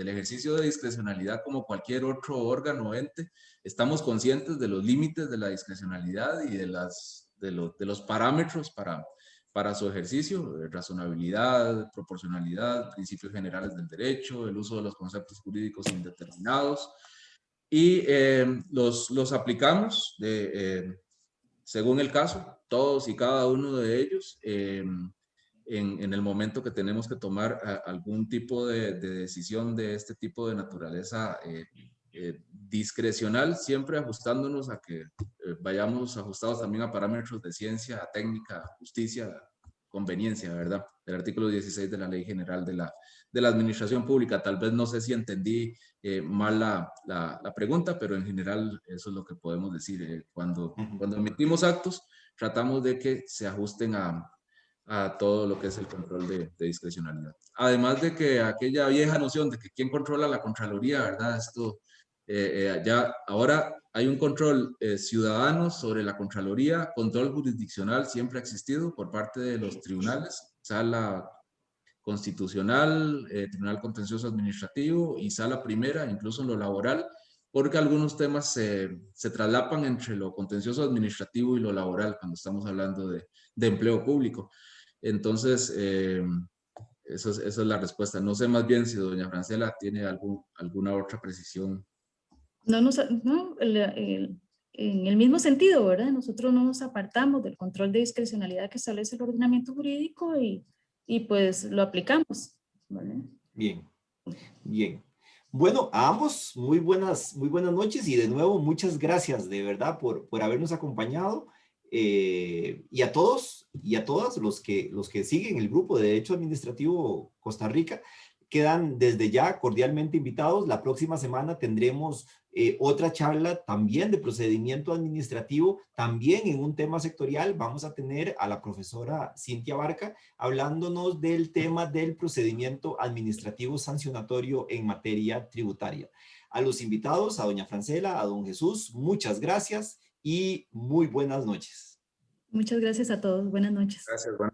S3: ejercicio de discrecionalidad como cualquier otro órgano o ente. Estamos conscientes de los límites de la discrecionalidad y de los parámetros para su ejercicio: razonabilidad, proporcionalidad, principios generales del derecho, el uso de los conceptos jurídicos indeterminados, y los aplicamos según el caso, todos y cada uno de ellos, en el momento que tenemos que tomar algún tipo de decisión de este tipo de naturaleza discrecional, siempre ajustándonos a que vayamos ajustados también a parámetros de ciencia, a técnica, justicia, conveniencia, ¿verdad? El artículo 16 de la Ley General de la Administración Pública. Tal vez no sé si entendí mal la pregunta, pero en general eso es lo que podemos decir. Cuando emitimos actos, tratamos de que se ajusten a todo lo que es el control de discrecionalidad. Además de que aquella vieja noción de que quién controla la Contraloría, ¿verdad? Esto ya ahora hay un control ciudadano sobre la Contraloría. Control jurisdiccional siempre ha existido por parte de los tribunales, Sala Constitucional, Tribunal Contencioso Administrativo y Sala Primera, incluso en lo laboral, porque algunos temas se traslapan entre lo contencioso administrativo y lo laboral cuando estamos hablando de empleo público. Entonces, esa es la respuesta. No sé más bien si doña Francela tiene alguna otra precisión.
S1: En el mismo sentido, ¿verdad? Nosotros no nos apartamos del control de discrecionalidad que establece el ordenamiento jurídico y pues lo aplicamos, ¿vale?
S2: Bien, bien. Bueno, a ambos muy buenas noches, y de nuevo muchas gracias de verdad por habernos acompañado, y a todos y a todas los que siguen el grupo de Derecho Administrativo Costa Rica quedan desde ya cordialmente invitados. La próxima semana tendremos otra charla también de procedimiento administrativo, también en un tema sectorial. Vamos a tener a la profesora Cintia Barca hablándonos del tema del procedimiento administrativo sancionatorio en materia tributaria. A los invitados, a doña Francela, a don Jesús, muchas gracias y muy buenas noches.
S1: Muchas gracias a todos. Buenas noches.
S3: Gracias, Juan.